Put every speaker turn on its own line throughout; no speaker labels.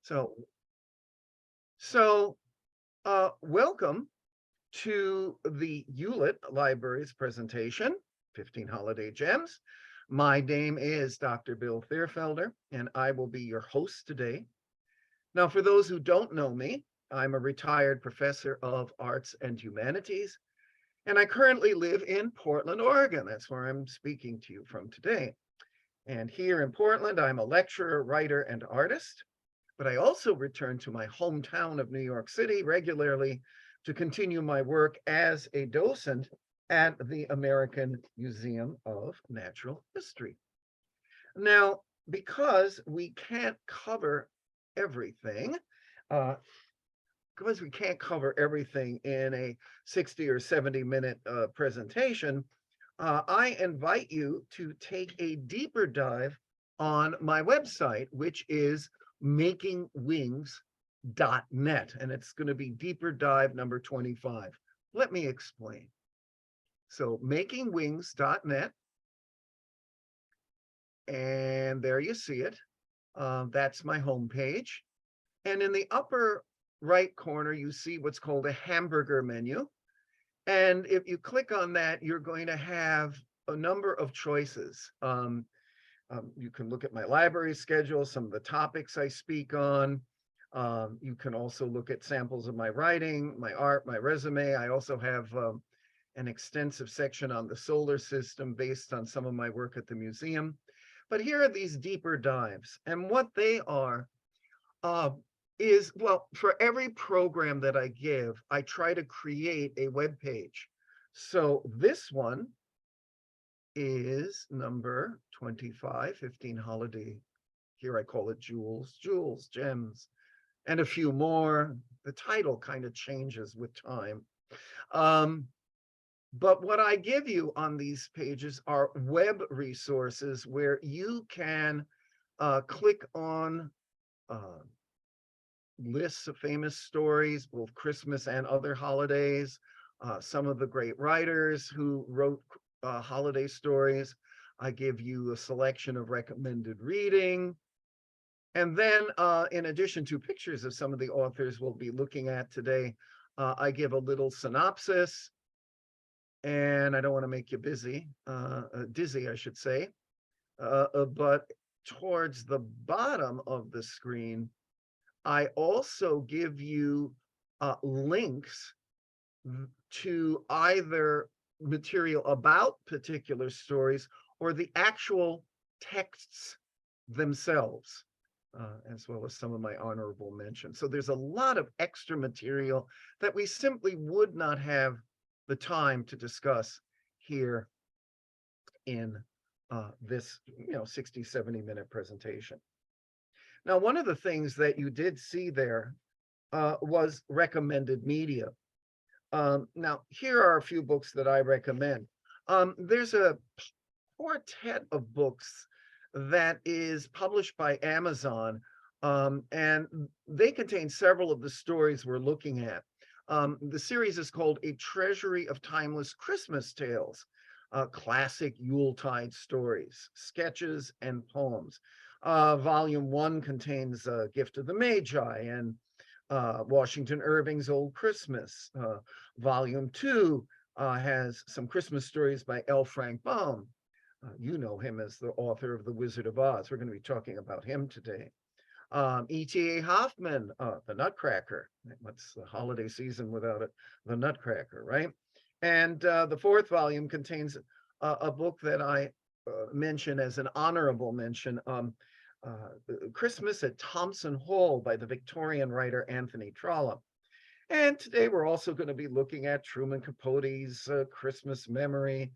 So, so welcome to the Hewlett Library's presentation, 15 Holiday Gems. My name is Dr. Bill THIERFELDER, and I will be your host today. Now, for those who don't know me, I'm a retired professor of arts and humanities, and I currently live in Portland, Oregon. That's where I'm speaking to you from today. And here in Portland, I'm a lecturer, writer, and artist. But I also return to my hometown of New York City regularly to continue my work as a docent at the American Museum of Natural History. Now, because we can't cover everything, uh, in a 60 or 70-minute presentation, I invite you to take a deeper dive on my website, which is makingwings.net, and it's going to be deeper dive number 25. Let me explain. So makingwings.net, and there you see it. That's my homepage. And in the upper right corner, you see what's called a hamburger menu. And if you click on that, you're going to have a number of choices. You can look at my library schedule, some of the topics I speak on. You can also look at samples of my writing, my art, my resume. I also have an extensive section on the solar system based on some of my work at the museum. But here are these deeper dives. And what they are is, well, for every program that I give, I try to create a web page. So this one is number 25, 15 Holiday. Here I call it Jewels, Gems, and a few more. The title kind of changes with time. But what I give you on these pages are web resources where you can click on lists of famous stories, both Christmas and other holidays, some of the great writers who wrote holiday stories. I give you a selection of recommended reading. And then in addition to pictures of some of the authors we'll be looking at today, I give a little synopsis. And I don't want to make you dizzy, I should say. But towards the bottom of the screen, I also give you links to either material about particular stories or the actual texts themselves, as well as some of my honorable mentions. So there's a lot of extra material that we simply would not have the time to discuss here in this 60, 70-minute presentation. Now, one of the things that you did see there was recommended media. Now, here are a few books that I recommend. There's a quartet of books that is published by Amazon, and they contain several of the stories we're looking at. The series is called A Treasury of Timeless Christmas Tales, classic Yuletide stories, sketches, and poems. Volume 1 contains Gift of the Magi and Washington Irving's Old Christmas. Volume 2 has some Christmas stories by L. Frank Baum. You know him as the author of The Wizard of Oz. We're going to be talking about him today. E.T.A. Hoffman, The Nutcracker. What's the holiday season without it? The Nutcracker, right? And the 4th volume contains a book that I mention as an honorable mention, Christmas at Thompson Hall by the Victorian writer Anthony Trollope. And today we're also going to be looking at Truman Capote's Christmas Memory.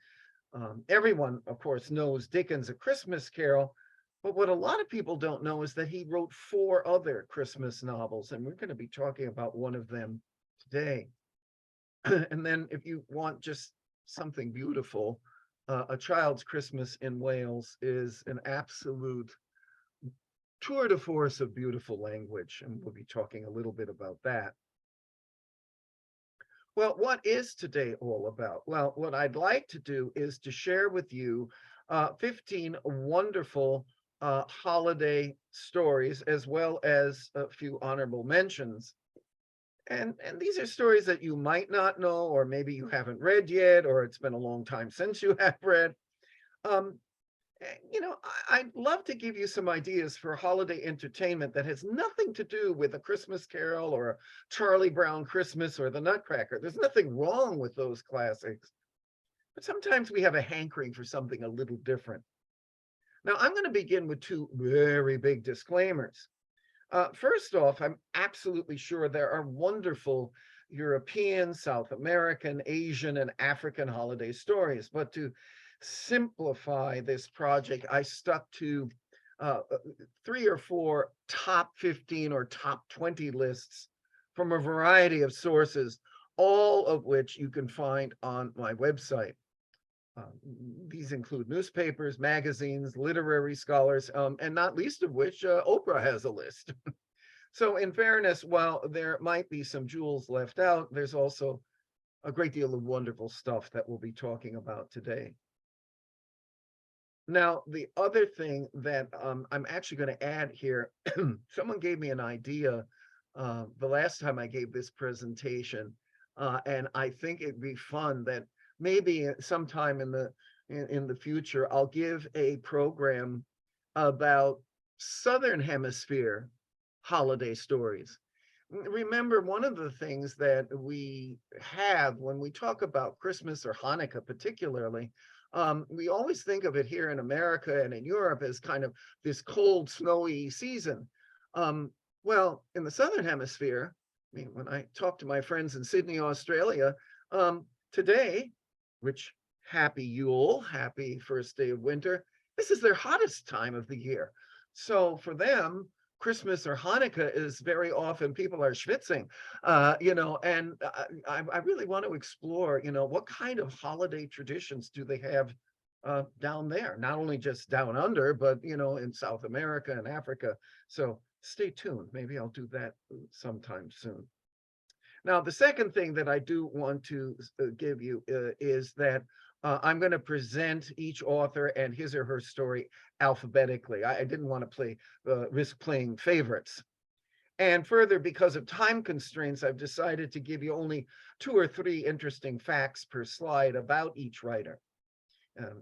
Everyone, of course, knows Dickens' A Christmas Carol, but what a lot of people don't know is that he wrote 4 other Christmas novels, and we're going to be talking about one of them today. And then if you want just something beautiful, A Child's Christmas in Wales is an absolute tour de force of beautiful language, and we'll be talking a little bit about that. Well, what is today all about? Well, what I'd like to do is to share with you 15 wonderful holiday stories, as well as a few honorable mentions. And these are stories that you might not know, or maybe you haven't read yet, or it's been a long time since you have read. Um, I'd love to give you some ideas for holiday entertainment that has nothing to do with A Christmas Carol or a Charlie Brown Christmas or the Nutcracker. There's nothing wrong with those classics, but sometimes we have a hankering for something a little different. Now, I'm going to begin with two very big disclaimers. First off, I'm absolutely sure there are wonderful European, South American, Asian, and African holiday stories, but to simplify this project, I stuck to 3 or 4 top 15 or top 20 lists from a variety of sources, all of which you can find on my website. These include newspapers, magazines, literary scholars, and not least of which Oprah has a list. So in fairness, while there might be some jewels left out, there's also a great deal of wonderful stuff that we'll be talking about today. Now, the other thing that I'm actually going to add here, someone gave me an idea the last time I gave this presentation, and I think it'd be fun that maybe sometime in the future, I'll give a program about Southern Hemisphere holiday stories. Remember, one of the things that we have when we talk about Christmas or Hanukkah, particularly, we always think of it here in America and in Europe as kind of this cold, snowy season. Well, in the Southern Hemisphere, I mean, when I talk to my friends in Sydney, Australia, today, which happy Yule, happy first day of winter, this is their hottest time of the year. So for them, Christmas or Hanukkah is very often people are schwitzing, and I really want to explore, what kind of holiday traditions do they have down there, not only just down under, but, in South America and Africa. So stay tuned. Maybe I'll do that sometime soon. Now, the second thing that I do want to give you is that I'm going to present each author and his or her story alphabetically. I didn't want to risk playing favorites. And further, because of time constraints, I've decided to give you only 2 or 3 interesting facts per slide about each writer.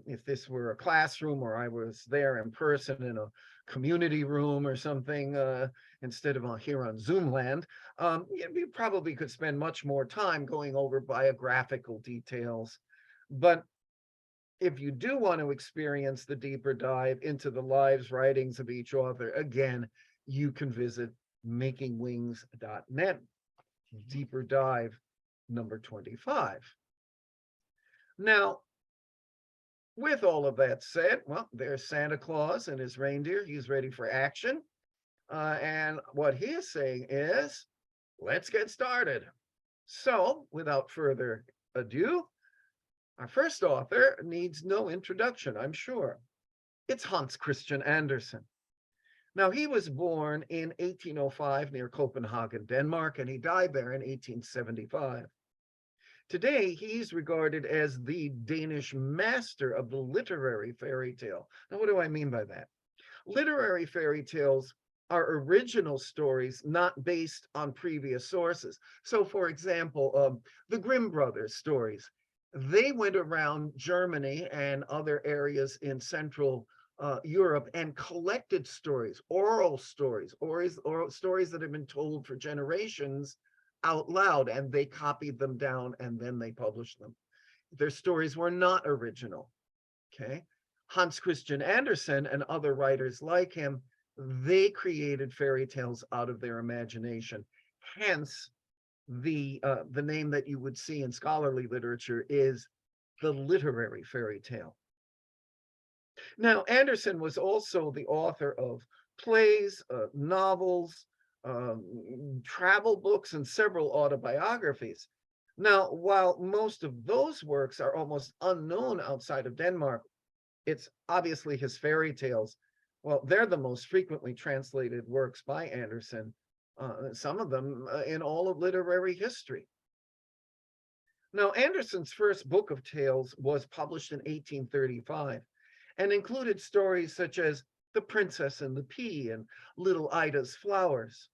If this were a classroom or I was there in person in a community room or something, instead of here on Zoom land, we probably could spend much more time going over biographical details. But if you do want to experience the deeper dive into the lives, writings of each author, again, you can visit makingwings.net. Deeper dive number 25. Now, with all of that said, well, there's Santa Claus and his reindeer. He's ready for action. And what he is saying is, let's get started. So, without further ado, our first author needs no introduction, I'm sure. It's Hans Christian Andersen. Now, he was born in 1805 near Copenhagen, Denmark, and he died there in 1875. Today, he's regarded as the Danish master of the literary fairy tale. Now, what do I mean by that? Literary fairy tales are original stories not based on previous sources. So, for example, the Grimm brothers stories, they went around Germany and other areas in Central Europe and collected stories, oral stories, oral stories that have been told for generations out loud, and they copied them down and then they published them. Their stories were not original. Okay. Hans Christian Andersen and other writers like him, they created fairy tales out of their imagination. Hence, the name that you would see in scholarly literature is the literary fairy tale. Now, Andersen was also the author of plays, novels, travel books, and several autobiographies. Now, while most of those works are almost unknown outside of Denmark, it's obviously his fairy tales. Well, they're the most frequently translated works by Andersen, some of them in all of literary history. Now, Andersen's first book of tales was published in 1835 and included stories such as The Princess and the Pea and Little Ida's Flowers.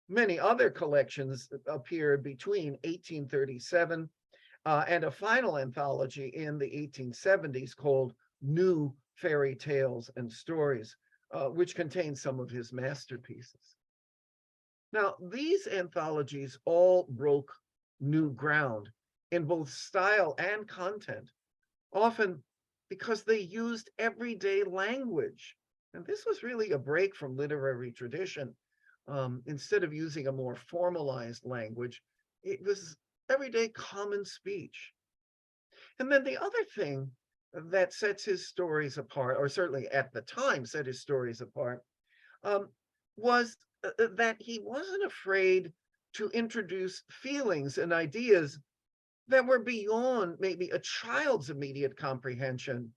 Many other collections appeared between 1837 and a final anthology in the 1870s called New Fairy Tales and Stories, which contains some of his masterpieces. Now, these anthologies all broke new ground in both style and content, often because they used everyday language. And this was really a break from literary tradition. Instead of using a more formalized language, it was everyday common speech. And then the other thing that sets his stories apart, or certainly at the time set his stories apart, was that he wasn't afraid to introduce feelings and ideas that were beyond maybe a child's immediate comprehension.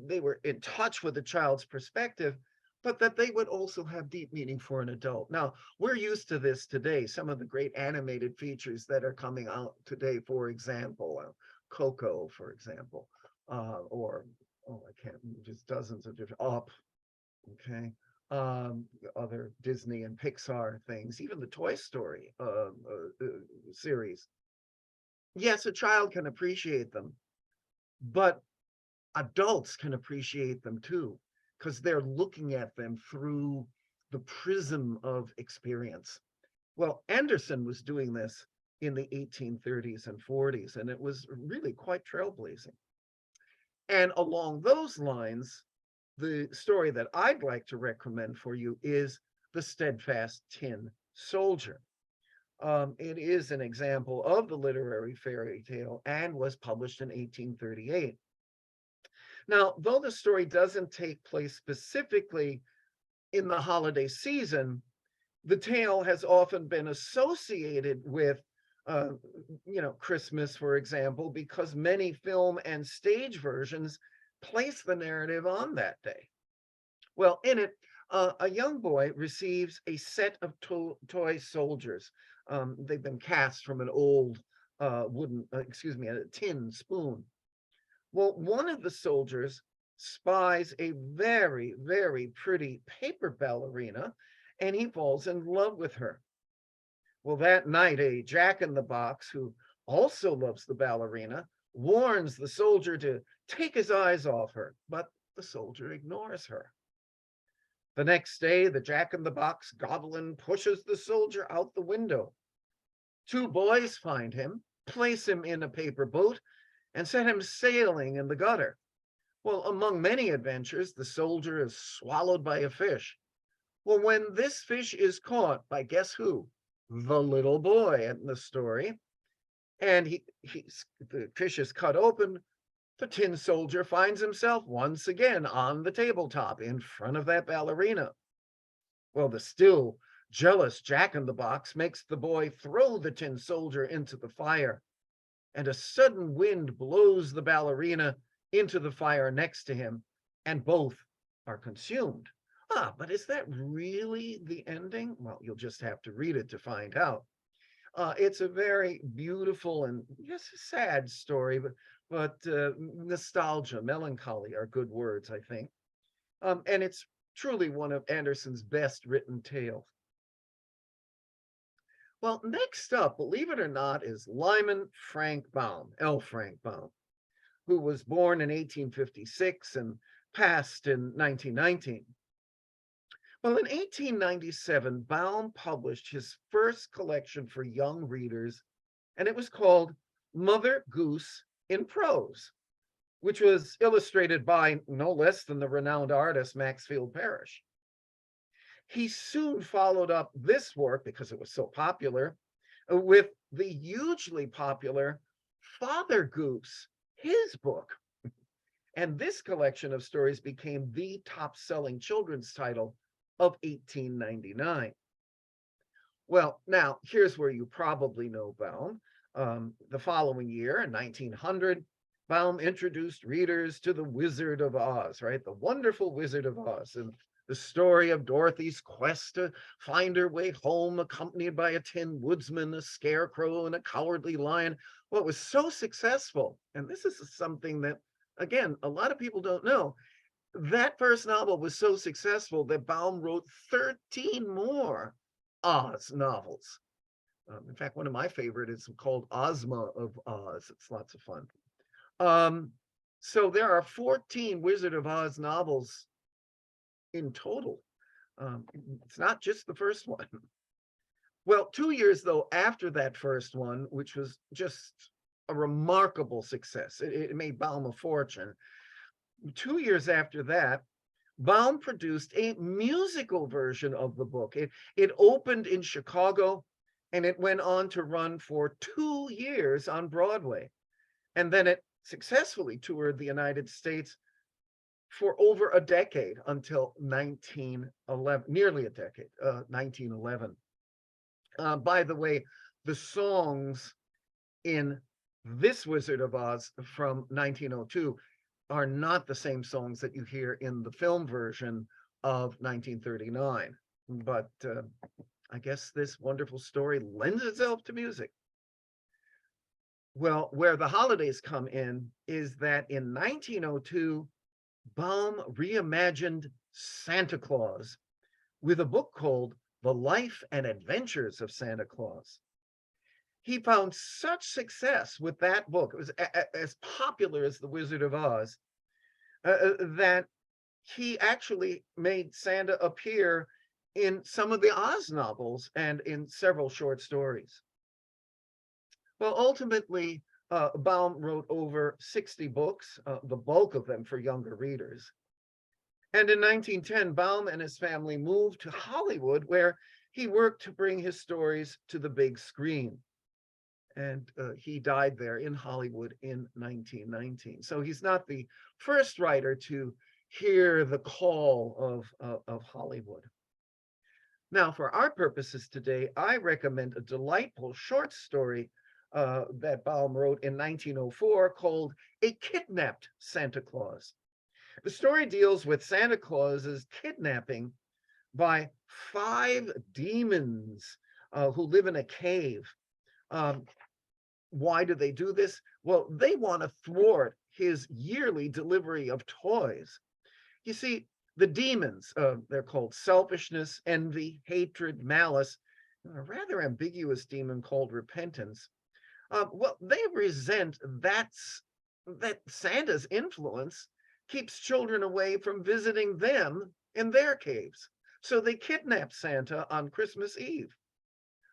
They were in touch with a child's perspective, but that they would also have deep meaning for an adult. Now, we're used to this today. Some of the great animated features that are coming out today, for example, Coco, for example, or, oh, I can't, just dozens of different, Up, okay, other Disney and Pixar things, even the Toy Story series. Yes, a child can appreciate them, but adults can appreciate them too, because they're looking at them through the prism of experience. Well, Andersen was doing this in the 1830s and 40s, and it was really quite trailblazing. And along those lines, the story that I'd like to recommend for you is The Steadfast Tin Soldier. It is an example of the literary fairy tale and was published in 1838. Now, though the story doesn't take place specifically in the holiday season, the tale has often been associated with, Christmas, for example, because many film and stage versions place the narrative on that day. Well, in it, a young boy receives a set of toy soldiers. They've been cast from an old a tin spoon. Well, one of the soldiers spies a very, very pretty paper ballerina, and he falls in love with her. Well, that night, a jack-in-the-box who also loves the ballerina warns the soldier to take his eyes off her, but the soldier ignores her. The next day, the jack-in-the-box goblin pushes the soldier out the window. Two boys find him, place him in a paper boat, and set him sailing in the gutter. Well, among many adventures, the soldier is swallowed by a fish. Well, when this fish is caught by guess who? The little boy in the story. And the fish is cut open. The tin soldier finds himself once again on the tabletop in front of that ballerina. Well, the still jealous jack-in-the-box makes the boy throw the tin soldier into the fire, and a sudden wind blows the ballerina into the fire next to him, and both are consumed. But is that really the ending? Well, you'll just have to read it to find out. It's a very beautiful and, yes, sad story, but nostalgia, melancholy are good words, I think. And it's truly one of Andersen's best written tales. Well, next up, believe it or not, is Lyman Frank Baum, L. Frank Baum, who was born in 1856 and passed in 1919. Well, in 1897, Baum published his first collection for young readers, and it was called Mother Goose in Prose, which was illustrated by no less than the renowned artist Maxfield Parrish. He soon followed up this work, because it was so popular, with the hugely popular Father Goose, his book. And this collection of stories became the top-selling children's title of 1899. Well, now, here's where you probably know Baum. The following year, in 1900, Baum introduced readers to The Wizard of Oz, right? The Wonderful Wizard of Oz, and the story of Dorothy's quest to find her way home, accompanied by a Tin Woodsman, a Scarecrow, and a Cowardly Lion. Well, it was so successful, and this is something that, again, a lot of people don't know. That first novel was so successful that Baum wrote 13 more Oz novels. In fact, one of my favorite is called Ozma of Oz. It's lots of fun. Um, so there are 14 Wizard of Oz novels in total. It's not just the first one. Well, 2 years though after that first one, which was just a remarkable success, it made Baum a fortune. 2 years after that, Baum produced a musical version of the book. It opened in Chicago and it went on to run for 2 years on Broadway. And then it successfully toured the United States for over a decade until 1911, nearly a decade, 1911. By the way, the songs in this Wizard of Oz from 1902 are not the same songs that you hear in the film version of 1939. But I guess this wonderful story lends itself to music. Well, where the holidays come in is that in 1902, Baum reimagined Santa Claus with a book called The Life and Adventures of Santa Claus. He found such success with that book, it was as popular as The Wizard of Oz, that he actually made Santa appear in some of the Oz novels and in several short stories. Well, ultimately, Baum wrote over 60 books, the bulk of them for younger readers. And in 1910, Baum and his family moved to Hollywood, where he worked to bring his stories to the big screen. And he died there in Hollywood in 1919. So he's not the first writer to hear the call of Hollywood. Now, for our purposes today, I recommend a delightful short story that Baum wrote in 1904 called A Kidnapped Santa Claus. The story deals with Santa Claus's kidnapping by 5 demons who live in a cave. Why do they do this? Well, they want to thwart his yearly delivery of toys. You see, the demons, they're called selfishness, envy, hatred, malice, and a rather ambiguous demon called repentance. Well, they resent that Santa's influence keeps children away from visiting them in their caves. So they kidnap Santa on Christmas Eve.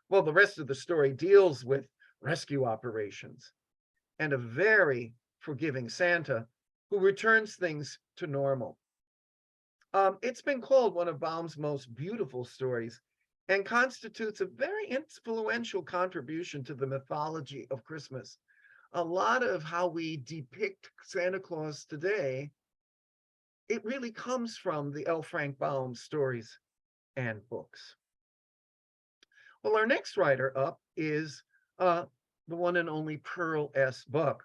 Well, the rest of the story deals with rescue operations and a very forgiving Santa who returns things to normal. It's been called one of Baum's most beautiful stories and constitutes a very influential contribution to the mythology of Christmas. A lot of how we depict Santa Claus today, it really comes from the L. Frank Baum stories and books. Well, our next writer up is the one and only Pearl S. Buck,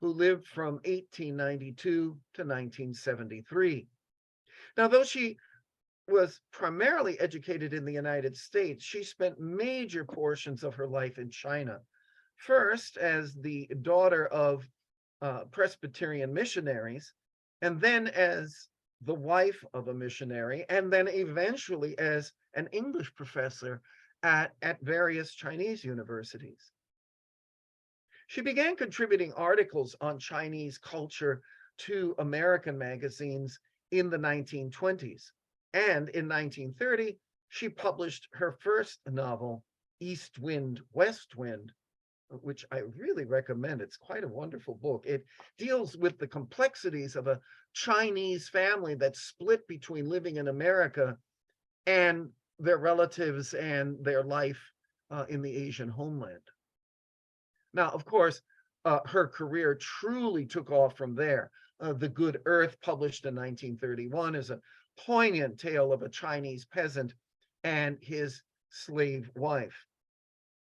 who lived from 1892 to 1973. Now, though she was primarily educated in the United States, she spent major portions of her life in China. First, as the daughter of Presbyterian missionaries, and then as the wife of a missionary, and then eventually as an English professor at various Chinese universities. She began contributing articles on Chinese culture to American magazines in the 1920s. And in 1930, she published her first novel, East Wind, West Wind, which I really recommend. It's quite a wonderful book. It deals with the complexities of a Chinese family that's split between living in America and their relatives and their life in the Asian homeland. Now, of course, her career truly took off from there. The Good Earth, published in 1931, is a poignant tale of a Chinese peasant and his slave wife.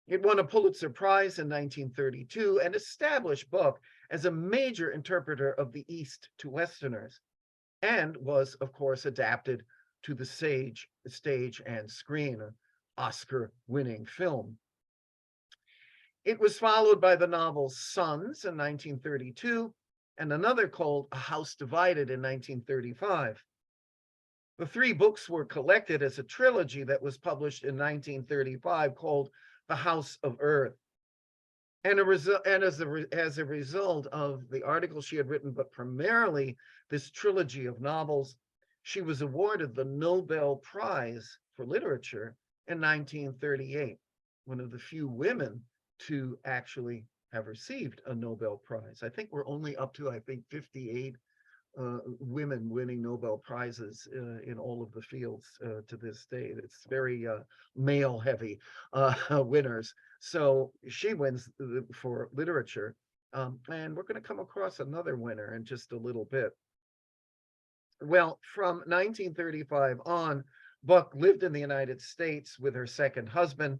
It won a Pulitzer Prize in 1932 and established Buck as a major interpreter of the East to Westerners, and was, of course, adapted to the stage and screen, an Oscar-winning film. It was followed by the novel Sons in 1932 and another called A House Divided in 1935. The three books were collected as a trilogy that was published in 1935 called The House of Earth. And, as a result of the article she had written, but primarily this trilogy of novels, she was awarded the Nobel Prize for Literature in 1938, one of the few women to actually have received a Nobel Prize. I think we're only up to, 58 women winning Nobel Prizes in all of the fields to this day. It's very male heavy winners. So she wins for literature. And we're going to come across another winner in just a little bit. Well, from 1935 on, Buck lived in the United States with her second husband,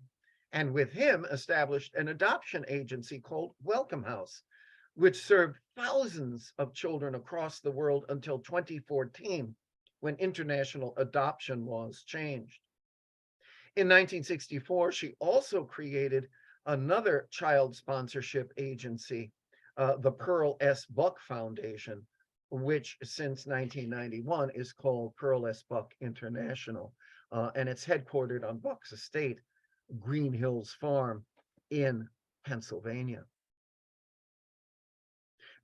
and with him established an adoption agency called Welcome House, which served thousands of children across the world until 2014, when international adoption laws changed. In 1964, she also created another child sponsorship agency, the Pearl S. Buck Foundation, which since 1991 is called Pearl S. Buck International, and it's headquartered on Buck's estate, Green Hills Farm in Pennsylvania.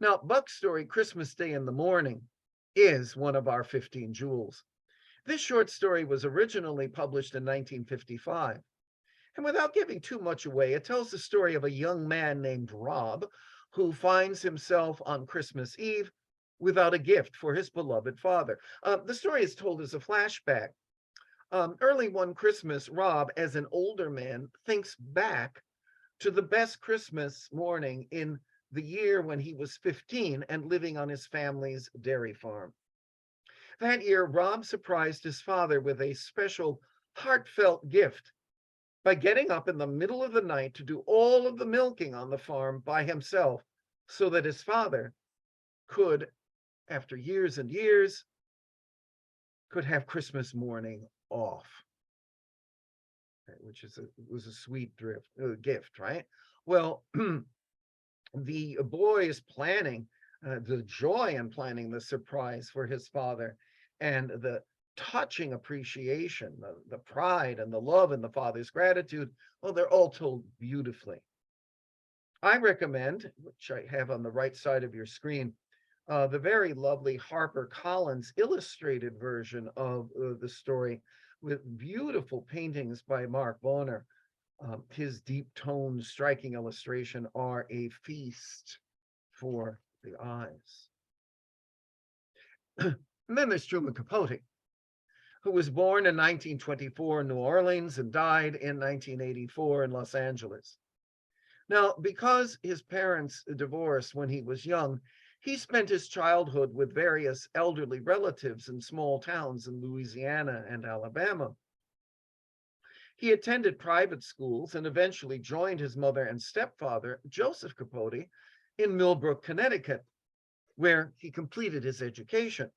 Now, Buck's story, Christmas Day in the Morning, is one of our 15 jewels. This short story was originally published in 1955. And without giving too much away, it tells the story of a young man named Rob who finds himself on Christmas Eve without a gift for his beloved father. The story is told as a flashback. Early one Christmas, Rob, as an older man, thinks back to the best Christmas morning in the year when he was 15 and living on his family's dairy farm. That year, Rob surprised his father with a special heartfelt gift by getting up in the middle of the night to do all of the milking on the farm by himself so that his father could, after years and years, could have Christmas morning off, which was a sweet gift, right? Well, the boy is planning the joy in planning the surprise for his father, and the touching appreciation, the pride and the love and the father's gratitude. Well, they're all told beautifully. I recommend, which I have on the right side of your screen, the very lovely Harper Collins illustrated version of the story with beautiful paintings by Mark Bonner. His deep toned, striking illustration are a feast for the eyes. And then there's Truman Capote, who was born in 1924 in New Orleans and died in 1984 in Los Angeles. Now, because his parents divorced when he was young, he spent his childhood with various elderly relatives in small towns in Louisiana and Alabama. He attended private schools and eventually joined his mother and stepfather, Joseph Capote, in Millbrook, Connecticut, where he completed his education.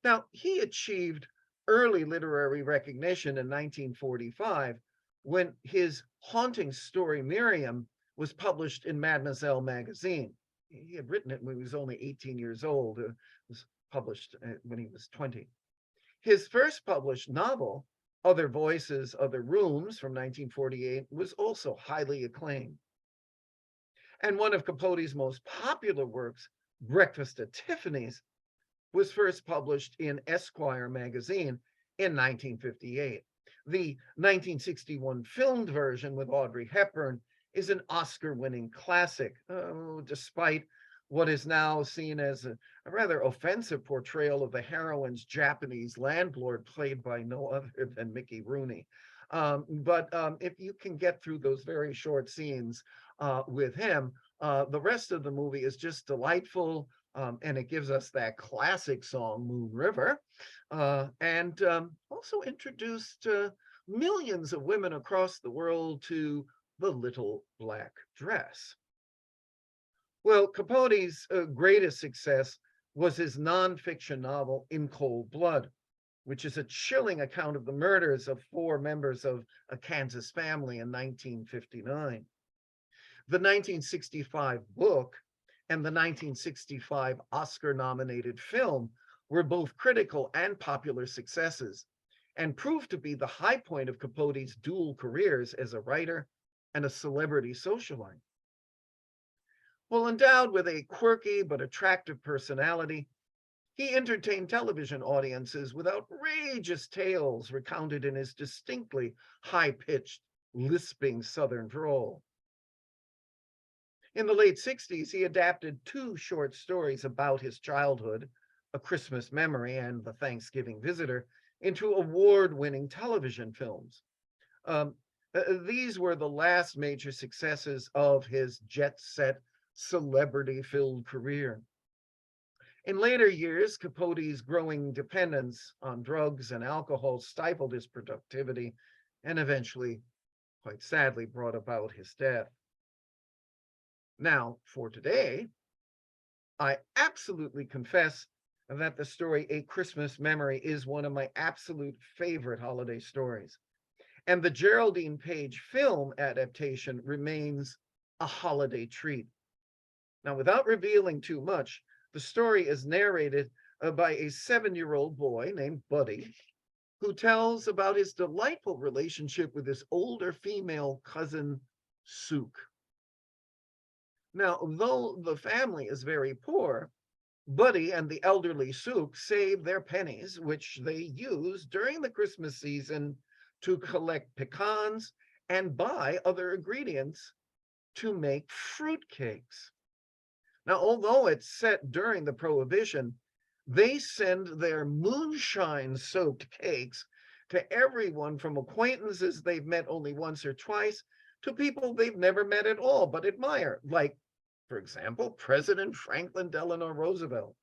Now, he achieved early literary recognition in 1945 when his haunting story, Miriam, was published in Mademoiselle magazine. He had written it when he was only 18 years old. It was published when he was 20. His first published novel, Other Voices, Other Rooms, from 1948, was also highly acclaimed. And one of Capote's most popular works, Breakfast at Tiffany's, was first published in Esquire magazine in 1958. The 1961 filmed version with Audrey Hepburn is an Oscar-winning classic, despite what is now seen as a rather offensive portrayal of the heroine's Japanese landlord, played by no other than Mickey Rooney. But if you can get through those very short scenes with him, the rest of the movie is just delightful, and it gives us that classic song, Moon River, and also introduced millions of women across the world to The Little Black Dress. Well, Capote's greatest success was his nonfiction novel, In Cold Blood, which is a chilling account of the murders of 4 members of a Kansas family in 1959. The 1965 book and the 1965 Oscar-nominated film were both critical and popular successes, and proved to be the high point of Capote's dual careers as a writer and a celebrity socialite. Well, endowed with a quirky but attractive personality, he entertained television audiences with outrageous tales recounted in his distinctly high-pitched, lisping Southern drawl. In the late 60s, he adapted two short stories about his childhood, A Christmas Memory and The Thanksgiving Visitor, into award-winning television films. Um, these were the last major successes of his jet-set, celebrity-filled career. In later years, Capote's growing dependence on drugs and alcohol stifled his productivity and eventually, quite sadly, brought about his death. Now, for today, I absolutely confess that the story A Christmas Memory is one of my absolute favorite holiday stories. And the Geraldine Page film adaptation remains a holiday treat. Now, without revealing too much, the story is narrated by a 7-year-old boy named Buddy, who tells about his delightful relationship with his older female cousin, Sook. Now, though the family is very poor, Buddy and the elderly Sook save their pennies, which they use during the Christmas season to collect pecans and buy other ingredients to make fruitcakes. Now, although it's set during the Prohibition, they send their moonshine-soaked cakes to everyone from acquaintances they've met only once or twice to people they've never met at all but admire, like, for example, President Franklin Delano Roosevelt.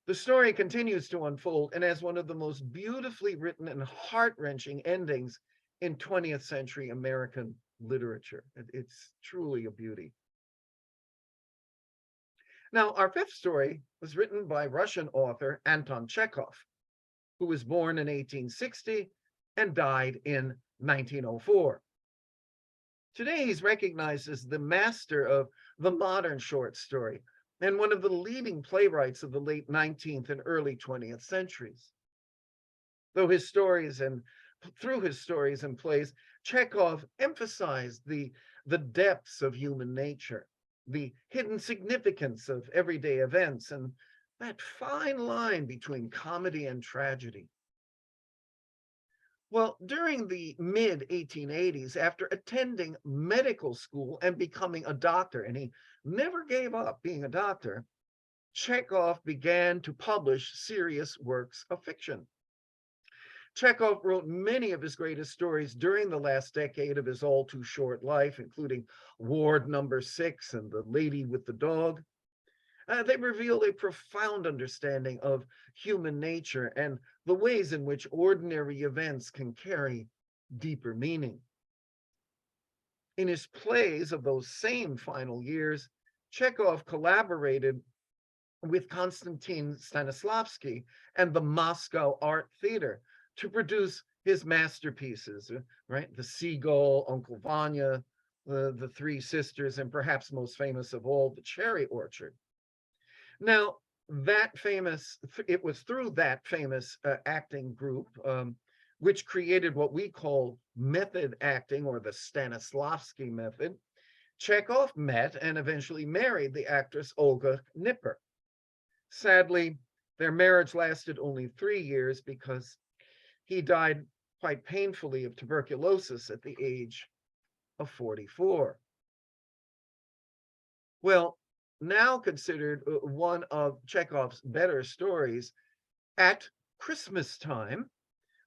The story continues to unfold and has one of the most beautifully written and heart-wrenching endings in 20th century American literature. It's truly a beauty. Now, our fifth story was written by Russian author Anton Chekhov, who was born in 1860 and died in 1904. Today, he's recognized as the master of the modern short story and one of the leading playwrights of the late 19th and early 20th centuries. Through his stories and plays, Chekhov emphasized the depths of human nature, the hidden significance of everyday events, and that fine line between comedy and tragedy. Well, during the mid-1880s, after attending medical school and becoming a doctor, and he never gave up being a doctor, Chekhov began to publish serious works of fiction. Chekhov wrote many of his greatest stories during the last decade of his all too short life, including Ward Number 6 and The Lady with the Dog. They reveal a profound understanding of human nature and the ways in which ordinary events can carry deeper meaning. In his plays of those same final years, Chekhov collaborated with Konstantin Stanislavski and the Moscow Art Theater to produce his masterpieces, right? The Seagull, Uncle Vanya, the Three Sisters, and perhaps most famous of all, The Cherry Orchard. Now, it was through that famous acting group, which created what we call method acting, or the Stanislavski method. Chekhov met and eventually married the actress Olga Knipper. Sadly, their marriage lasted only 3 years because he died quite painfully of tuberculosis at the age of 44. Well, now considered one of Chekhov's better stories, At Christmas Time,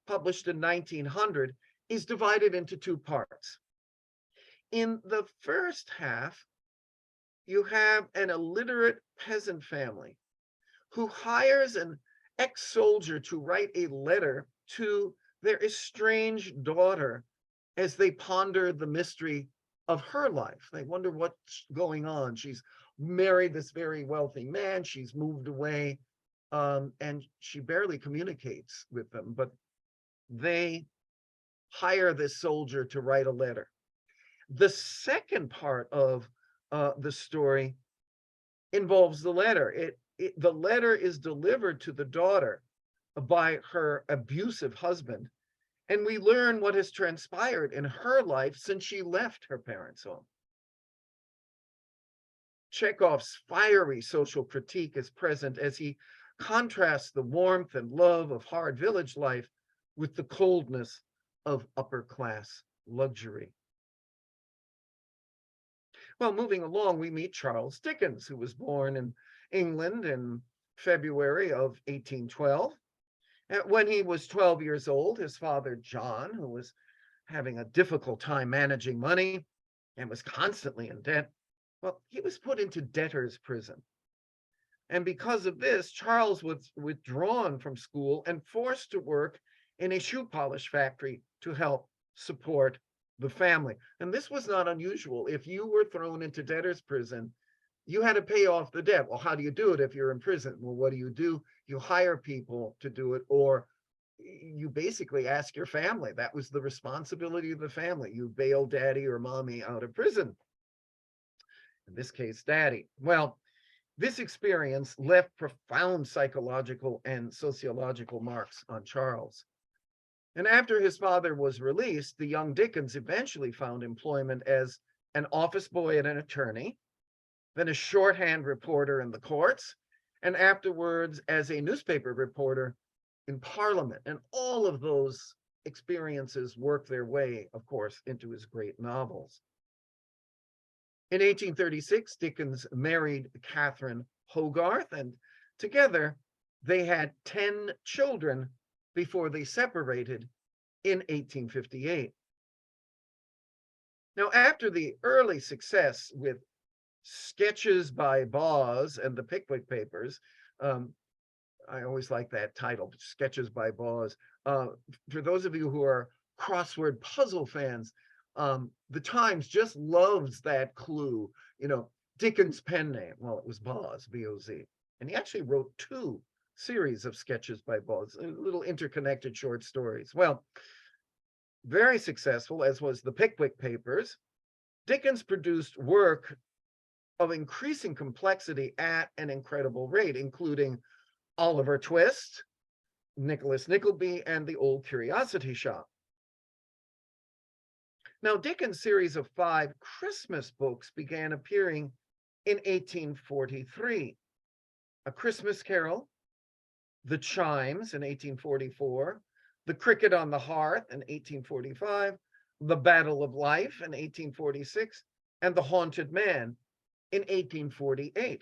published in 1900, is divided into 2 parts. In the first half, you have an illiterate peasant family who hires an ex-soldier to write a letter to their estranged daughter as they ponder the mystery of her life. They wonder what's going on. She's married this very wealthy man. She's moved away, and she barely communicates with them, but they hire this soldier to write a letter. The second part of the story involves the letter. The letter is delivered to the daughter by her abusive husband, and we learn what has transpired in her life since she left her parents' home. Chekhov's fiery social critique is present as he contrasts the warmth and love of hard village life with the coldness of upper class luxury. Well, moving along, we meet Charles Dickens, who was born in England in February of 1812. When he was 12 years old, his father, John, who was having a difficult time managing money and was constantly in debt, well, he was put into debtor's prison. And because of this, Charles was withdrawn from school and forced to work in a shoe polish factory to help support the family. And this was not unusual. If you were thrown into debtor's prison, you had to pay off the debt. Well, how do you do it if you're in prison? Well, what do? You hire people to do it, or you basically ask your family. That was the responsibility of the family. You bail daddy or mommy out of prison. In this case, daddy. Well, this experience left profound psychological and sociological marks on Charles. And after his father was released, the young Dickens eventually found employment as an office boy and an attorney, then a shorthand reporter in the courts, and afterwards as a newspaper reporter in Parliament. And all of those experiences worked their way, of course, into his great novels. In 1836, Dickens married Catherine Hogarth, and together they had 10 children before they separated in 1858. Now, after the early success with Sketches by Boz and the Pickwick Papers, I always like that title, Sketches by Boz. For those of you who are crossword puzzle fans, the Times just loves that clue. Dickens' pen name. Well, it was Boz, B-O-Z. And he actually wrote 2 series of Sketches by Boz, little interconnected short stories. Well, very successful, as was the Pickwick Papers. Dickens produced work of increasing complexity at an incredible rate, including Oliver Twist, Nicholas Nickleby, and the Old Curiosity Shop. Now, Dickens' series of 5 Christmas books began appearing in 1843. A Christmas Carol, The Chimes in 1844, The Cricket on the Hearth in 1845, The Battle of Life in 1846, and The Haunted Man in 1848.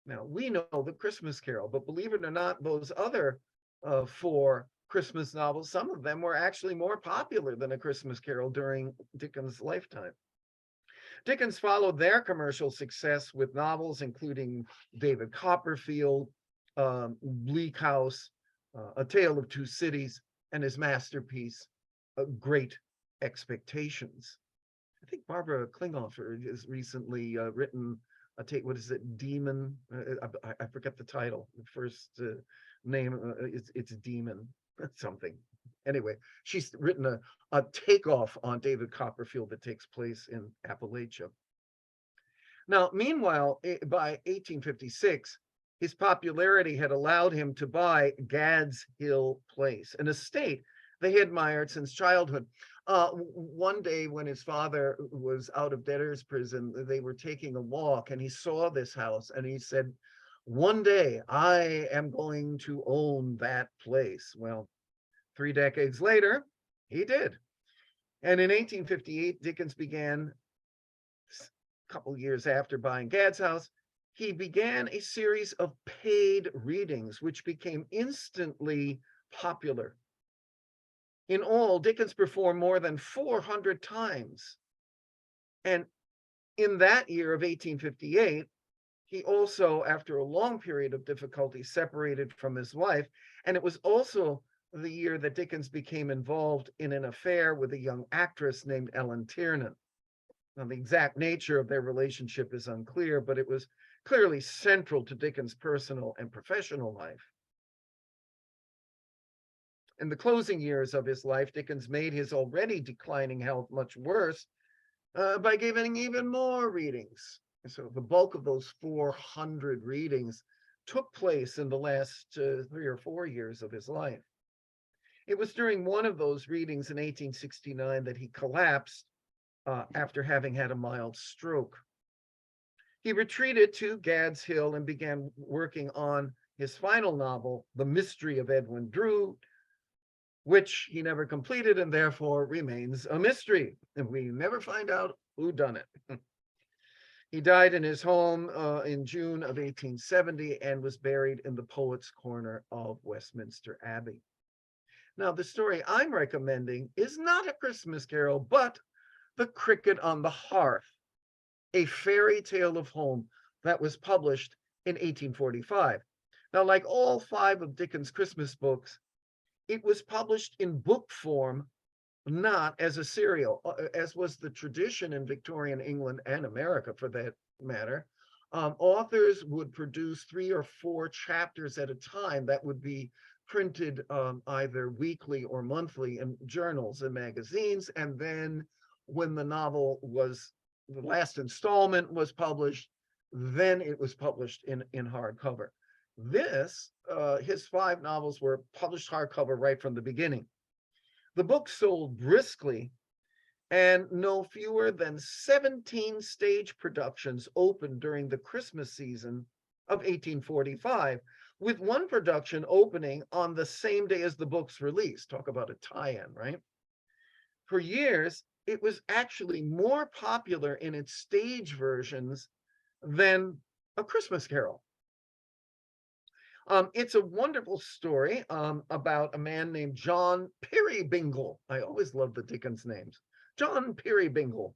Now, we know The Christmas Carol, but believe it or not, those other 4 Christmas novels, some of them were actually more popular than A Christmas Carol during Dickens' lifetime. Dickens followed their commercial success with novels including David Copperfield, Bleak House, A Tale of Two Cities, and his masterpiece, Great Expectations. I think Barbara Klinghoffer has recently written what is it, Demon? I forget the title. The first name, it's Demon something. Anyway, she's written a takeoff on David Copperfield that takes place in Appalachia. Now, meanwhile, by 1856, his popularity had allowed him to buy Gad's Hill Place, an estate they had admired since childhood. One day when his father was out of debtor's prison, they were taking a walk and he saw this house and he said, "One day I am going to own that place." Well, 3 decades later, he did. And in 1858, Dickens began, a couple years after buying Gad's house, he began a series of paid readings, which became instantly popular. In all, Dickens performed more than 400 times. And in that year of 1858, he also, after a long period of difficulty, separated from his wife. And it was also the year that Dickens became involved in an affair with a young actress named Ellen Tiernan. Now, the exact nature of their relationship is unclear, but it was clearly central to Dickens' personal and professional life. In the closing years of his life, Dickens made his already declining health much worse by giving even more readings. So the bulk of those 400 readings took place in the last 3 or 4 years of his life. It was during one of those readings in 1869 that he collapsed after having had a mild stroke. He retreated to Gad's Hill and began working on his final novel, The Mystery of Edwin Drood, which he never completed and therefore remains a mystery. And we never find out who done it. He died in his home in June of 1870 and was buried in the Poets' Corner of Westminster Abbey. Now, the story I'm recommending is not a Christmas carol, but The Cricket on the Hearth, a fairy tale of home that was published in 1845. Now, like all 5 of Dickens' Christmas books, it was published in book form, not as a serial, as was the tradition in Victorian England and America for that matter. Authors would produce 3 or 4 chapters at a time that would be printed either weekly or monthly in journals and magazines. And then when the novel was, the last installment was published, then it was published in hardcover. His 5 novels were published hardcover right from the beginning. The book sold briskly, and no fewer than 17 stage productions opened during the Christmas season of 1845, with one production opening on the same day as the book's release. Talk about a tie-in, right? For years, it was actually more popular in its stage versions than A Christmas Carol. It's a wonderful story about a man named John Peerybingle. I always love the Dickens names. John Peerybingle.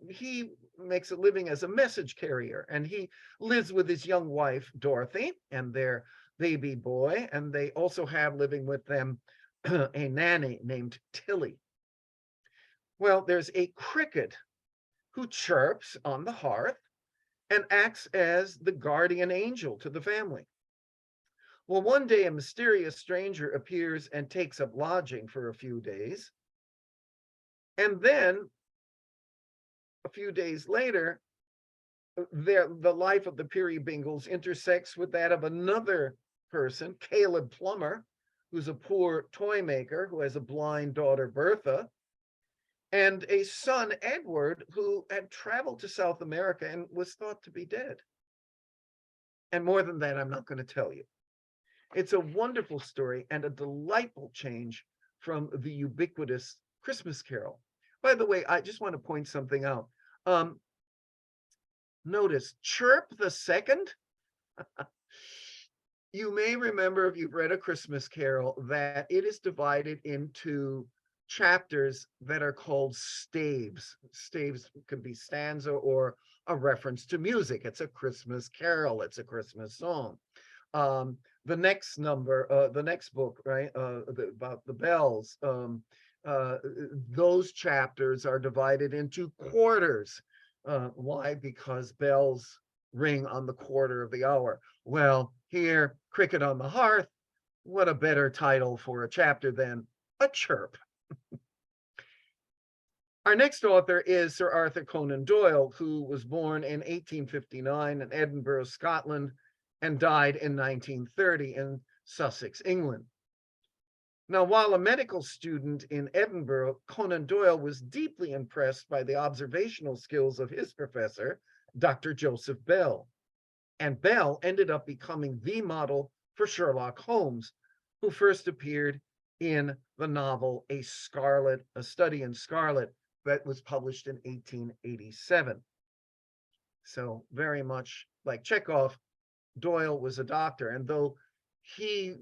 He makes a living as a message carrier, and he lives with his young wife, Dorothy, and their baby boy, and they also have living with them a nanny named Tilly. Well, there's a cricket who chirps on the hearth and acts as the guardian angel to the family. Well, one day a mysterious stranger appears and takes up lodging for a few days. And then a few days later, the life of the Peerybingles intersects with that of another person, Caleb Plummer, who's a poor toy maker who has a blind daughter, Bertha, and a son, Edward, who had traveled to South America and was thought to be dead. And more than that, I'm not going to tell you. It's a wonderful story and a delightful change from the ubiquitous Christmas Carol. By the way, I just want to point something out. Notice Chirp the Second. You may remember, if you've read A Christmas Carol, that it is divided into chapters that are called staves. Staves could be stanza or a reference to music. It's a Christmas carol. It's a Christmas song. The next number, the next book, right, about the bells, those chapters are divided into quarters. Why? Because bells ring on the quarter of the hour. Well, here, Cricket on the Hearth, what a better title for a chapter than A Chirp. Our next author is Sir Arthur Conan Doyle, who was born in 1859 in Edinburgh, Scotland, and died in 1930 in Sussex, England. Now, while a medical student in Edinburgh, Conan Doyle was deeply impressed by the observational skills of his professor, Dr. Joseph Bell. And Bell ended up becoming the model for Sherlock Holmes, who first appeared in the novel A Study in Scarlet, that was published in 1887. So very much like Chekhov, Doyle was a doctor, and though he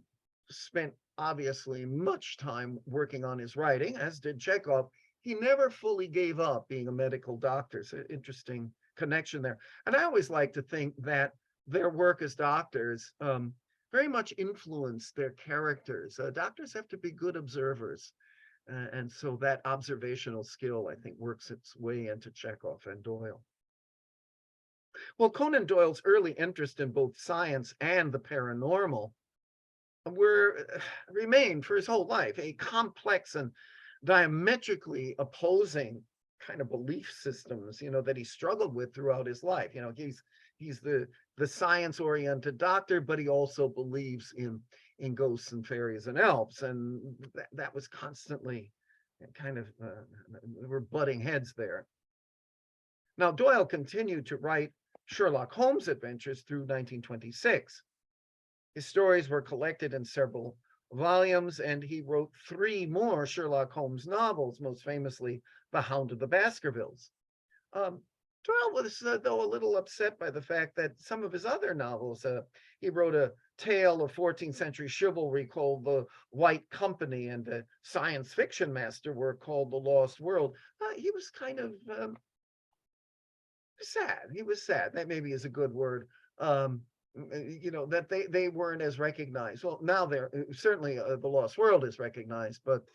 spent obviously much time working on his writing, as did Chekhov, he never fully gave up being a medical doctor. It's an interesting connection there. And I always like to think that their work as doctors very much influenced their characters. Doctors have to be good observers. And so that observational skill, I think, works its way into Chekhov and Doyle. Well, Conan Doyle's early interest in both science and the paranormal remained for his whole life a complex and diametrically opposing kind of belief systems, that he struggled with throughout his life. He's the science-oriented doctor, but he also believes in ghosts and fairies and elves, and that was constantly kind of we're butting heads there. Now, Doyle continued to write Sherlock Holmes adventures through 1926. His stories were collected in several volumes, and he wrote 3 more Sherlock Holmes novels, most famously The Hound of the Baskervilles. Doyle was, though, a little upset by the fact that some of his other novels, he wrote a tale of 14th century chivalry called The White Company and a science fiction masterwork called The Lost World. He was kind of sad. He was sad. That maybe is a good word. That they weren't as recognized. Well, now they're certainly The Lost World is recognized, but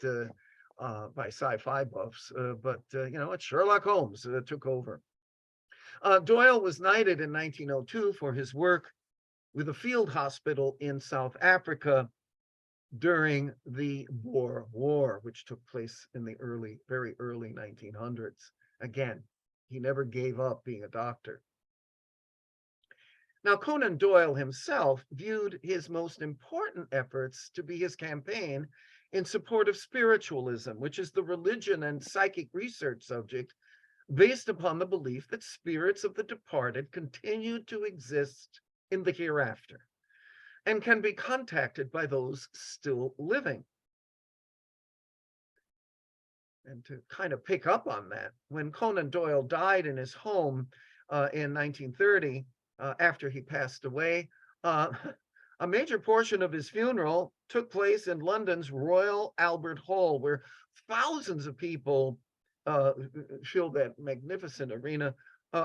by sci-fi buffs. But it's Sherlock Holmes that took over. Doyle was knighted in 1902 for his work with a field hospital in South Africa during the Boer War, which took place in the very early 1900s. Again, he never gave up being a doctor. Now, Conan Doyle himself viewed his most important efforts to be his campaign in support of spiritualism, which is the religion and psychic research subject based upon the belief that spirits of the departed continue to exist in the hereafter and can be contacted by those still living. And to kind of pick up on that, when Conan Doyle died in his home in 1930, after he passed away, a major portion of his funeral took place in London's Royal Albert Hall, where thousands of people filled that magnificent arena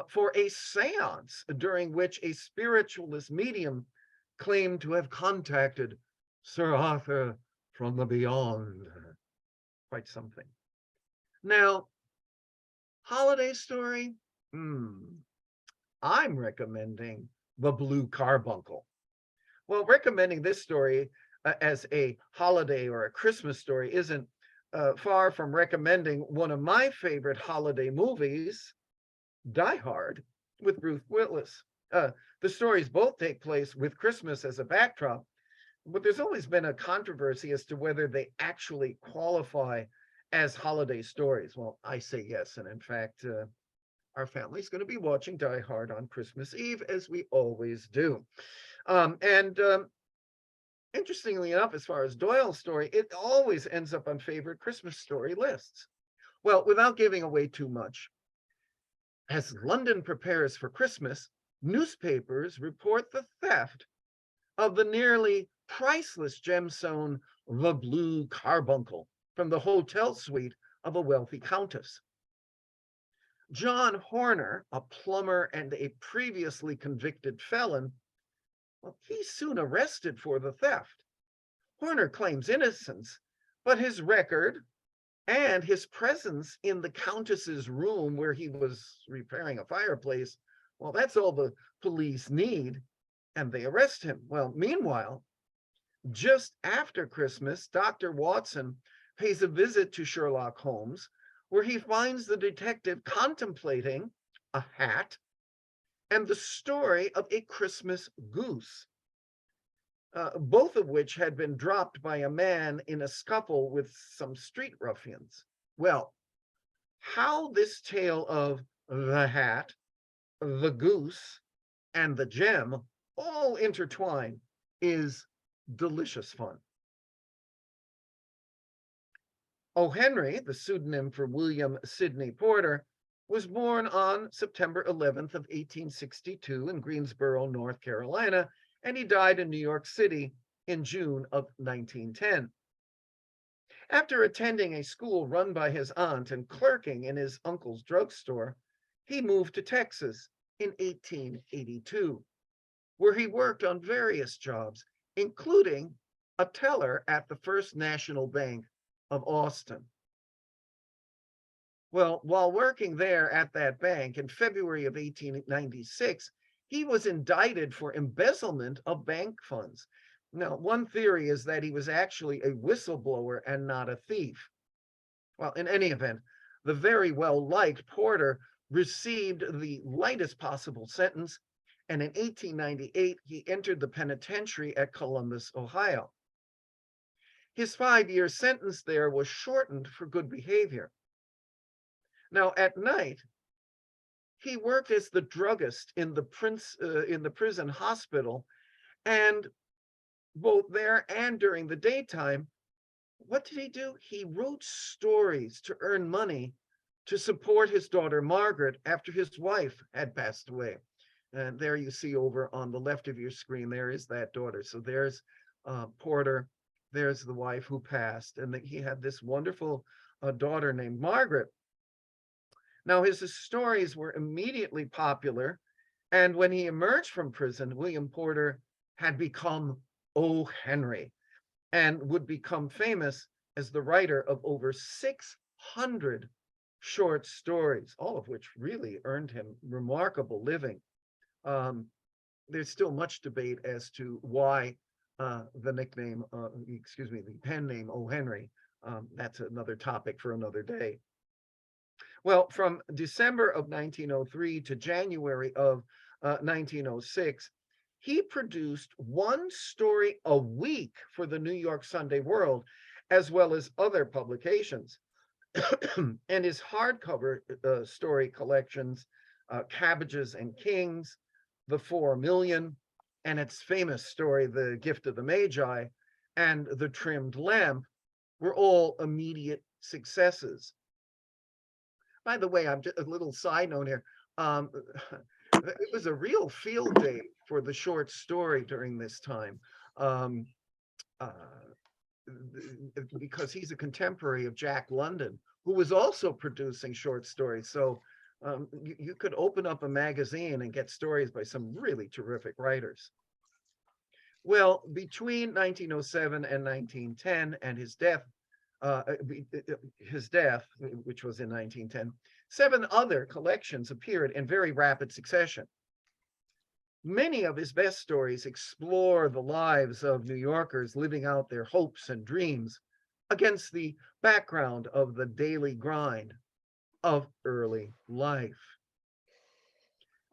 for a seance during which a spiritualist medium claimed to have contacted Sir Arthur from the beyond. Quite something. Now, holiday story? I'm recommending The Blue Carbuncle. Well, recommending this story as a holiday or a Christmas story isn't far from recommending one of my favorite holiday movies, Die Hard, with Bruce Willis. The stories both take place with Christmas as a backdrop, but there's always been a controversy as to whether they actually qualify as holiday stories. Well, I say yes, and in fact, our family's going to be watching Die Hard on Christmas Eve, as we always do. Interestingly enough, as far as Doyle's story, it always ends up on favorite Christmas story lists. Well, without giving away too much, as London prepares for Christmas, newspapers report the theft of the nearly priceless gemstone, the Blue Carbuncle, from the hotel suite of a wealthy countess. John Horner, a plumber and a previously convicted felon, well, he's soon arrested for the theft. Horner claims innocence, but his record and his presence in the Countess's room where he was repairing a fireplace, well, that's all the police need, and they arrest him. Well, meanwhile, just after Christmas, Dr. Watson pays a visit to Sherlock Holmes, where he finds the detective contemplating a hat and the story of a Christmas goose, both of which had been dropped by a man in a scuffle with some street ruffians. Well, how this tale of the hat, the goose, and the gem all intertwine is delicious fun. O. Henry, the pseudonym for William Sidney Porter, was born on September 11th of 1862 in Greensboro, North Carolina, and he died in New York City in June of 1910. After attending a school run by his aunt and clerking in his uncle's drugstore, he moved to Texas in 1882, where he worked on various jobs, including a teller at the First National Bank of Austin. Well, while working there at that bank in February of 1896, he was indicted for embezzlement of bank funds. Now, one theory is that he was actually a whistleblower and not a thief. Well, in any event, The very well-liked Porter received the lightest possible sentence, and in 1898, he entered the penitentiary at Columbus, Ohio. His 5-year sentence there was shortened for good behavior. Now, at night, he worked as the druggist in the prison hospital, and both there and during the daytime, what did he do? He wrote stories to earn money to support his daughter Margaret after his wife had passed away. And there you see over on the left of your screen, there is that daughter. So there's Porter, there's the wife who passed, and he had this wonderful daughter named Margaret. Now, his stories were immediately popular, and when he emerged from prison, William Porter had become O. Henry and would become famous as the writer of over 600 short stories, all of which really earned him remarkable living. There's still much debate as to why the nickname, the pen name O. Henry. That's another topic for another day. Well, from December of 1903 to January of 1906, he produced one story a week for the New York Sunday World, as well as other publications. And his hardcover story collections, Cabbages and Kings, The 4 Million, and its famous story, The Gift of the Magi, and The Trimmed Lamp, were all immediate successes. By the way, I'm just a little side note here. It was a real field day for the short story during this time, because he's a contemporary of Jack London, who was also producing short stories. So you could open up a magazine and get stories by some really terrific writers. Well, between 1907 and 1910 and his death, which was in 1910, 7 other collections appeared in very rapid succession. Many of his best stories explore the lives of New Yorkers living out their hopes and dreams against the background of the daily grind of early life.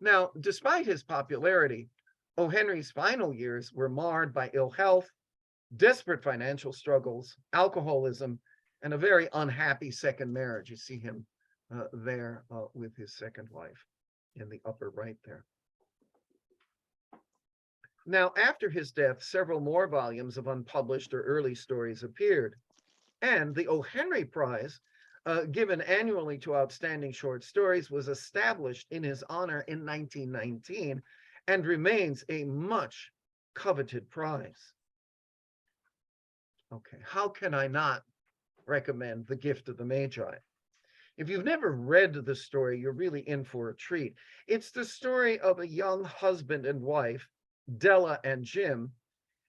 Now, despite his popularity, O. Henry's final years were marred by ill health, desperate financial struggles, alcoholism, and a very unhappy second marriage. You see him there with his second wife in the upper right there. Now, after his death, several more volumes of unpublished or early stories appeared, and the O. Henry Prize, given annually to outstanding short stories, was established in his honor in 1919 and remains a much coveted prize. Okay, how can I not recommend The Gift of the Magi? If you've never read the story, you're really in for a treat. It's the story of a young husband and wife, Della and Jim,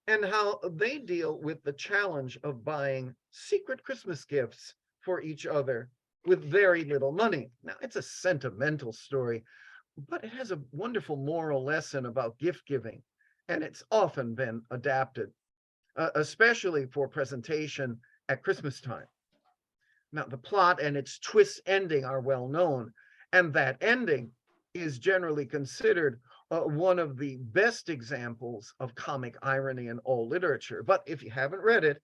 and how they deal with the challenge of buying secret Christmas gifts for each other with very little money. Now, it's a sentimental story, but it has a wonderful moral lesson about gift giving, and it's often been adapted, especially for presentation at Christmas time. Now, the plot and its twist ending are well known, and that ending is generally considered one of the best examples of comic irony in all literature. But if you haven't read it,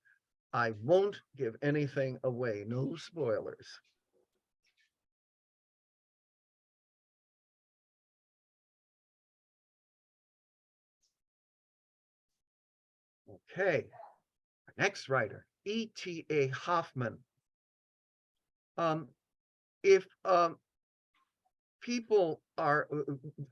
I won't give anything away. No spoilers. Okay, next writer, E.T.A. Hoffmann. If people are,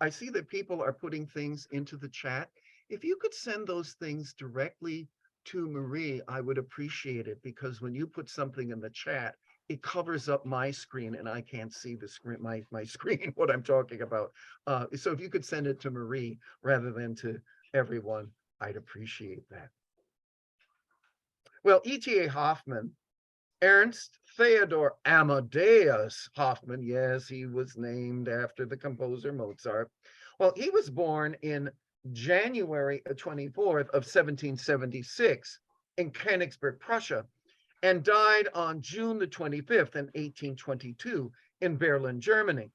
I see that people are putting things into the chat. If you could send those things directly to Marie, I would appreciate it, because when you put something in the chat, it covers up my screen and I can't see the screen, my screen, what I'm talking about. So if you could send it to Marie rather than to everyone, I'd appreciate that. Well, E.T.A. Hoffmann, Ernst Theodor Amadeus Hoffmann, yes, he was named after the composer Mozart. Well, he was born in January 24th of 1776 in Königsberg, Prussia, and died on June the 25th in 1822 in Berlin, Germany.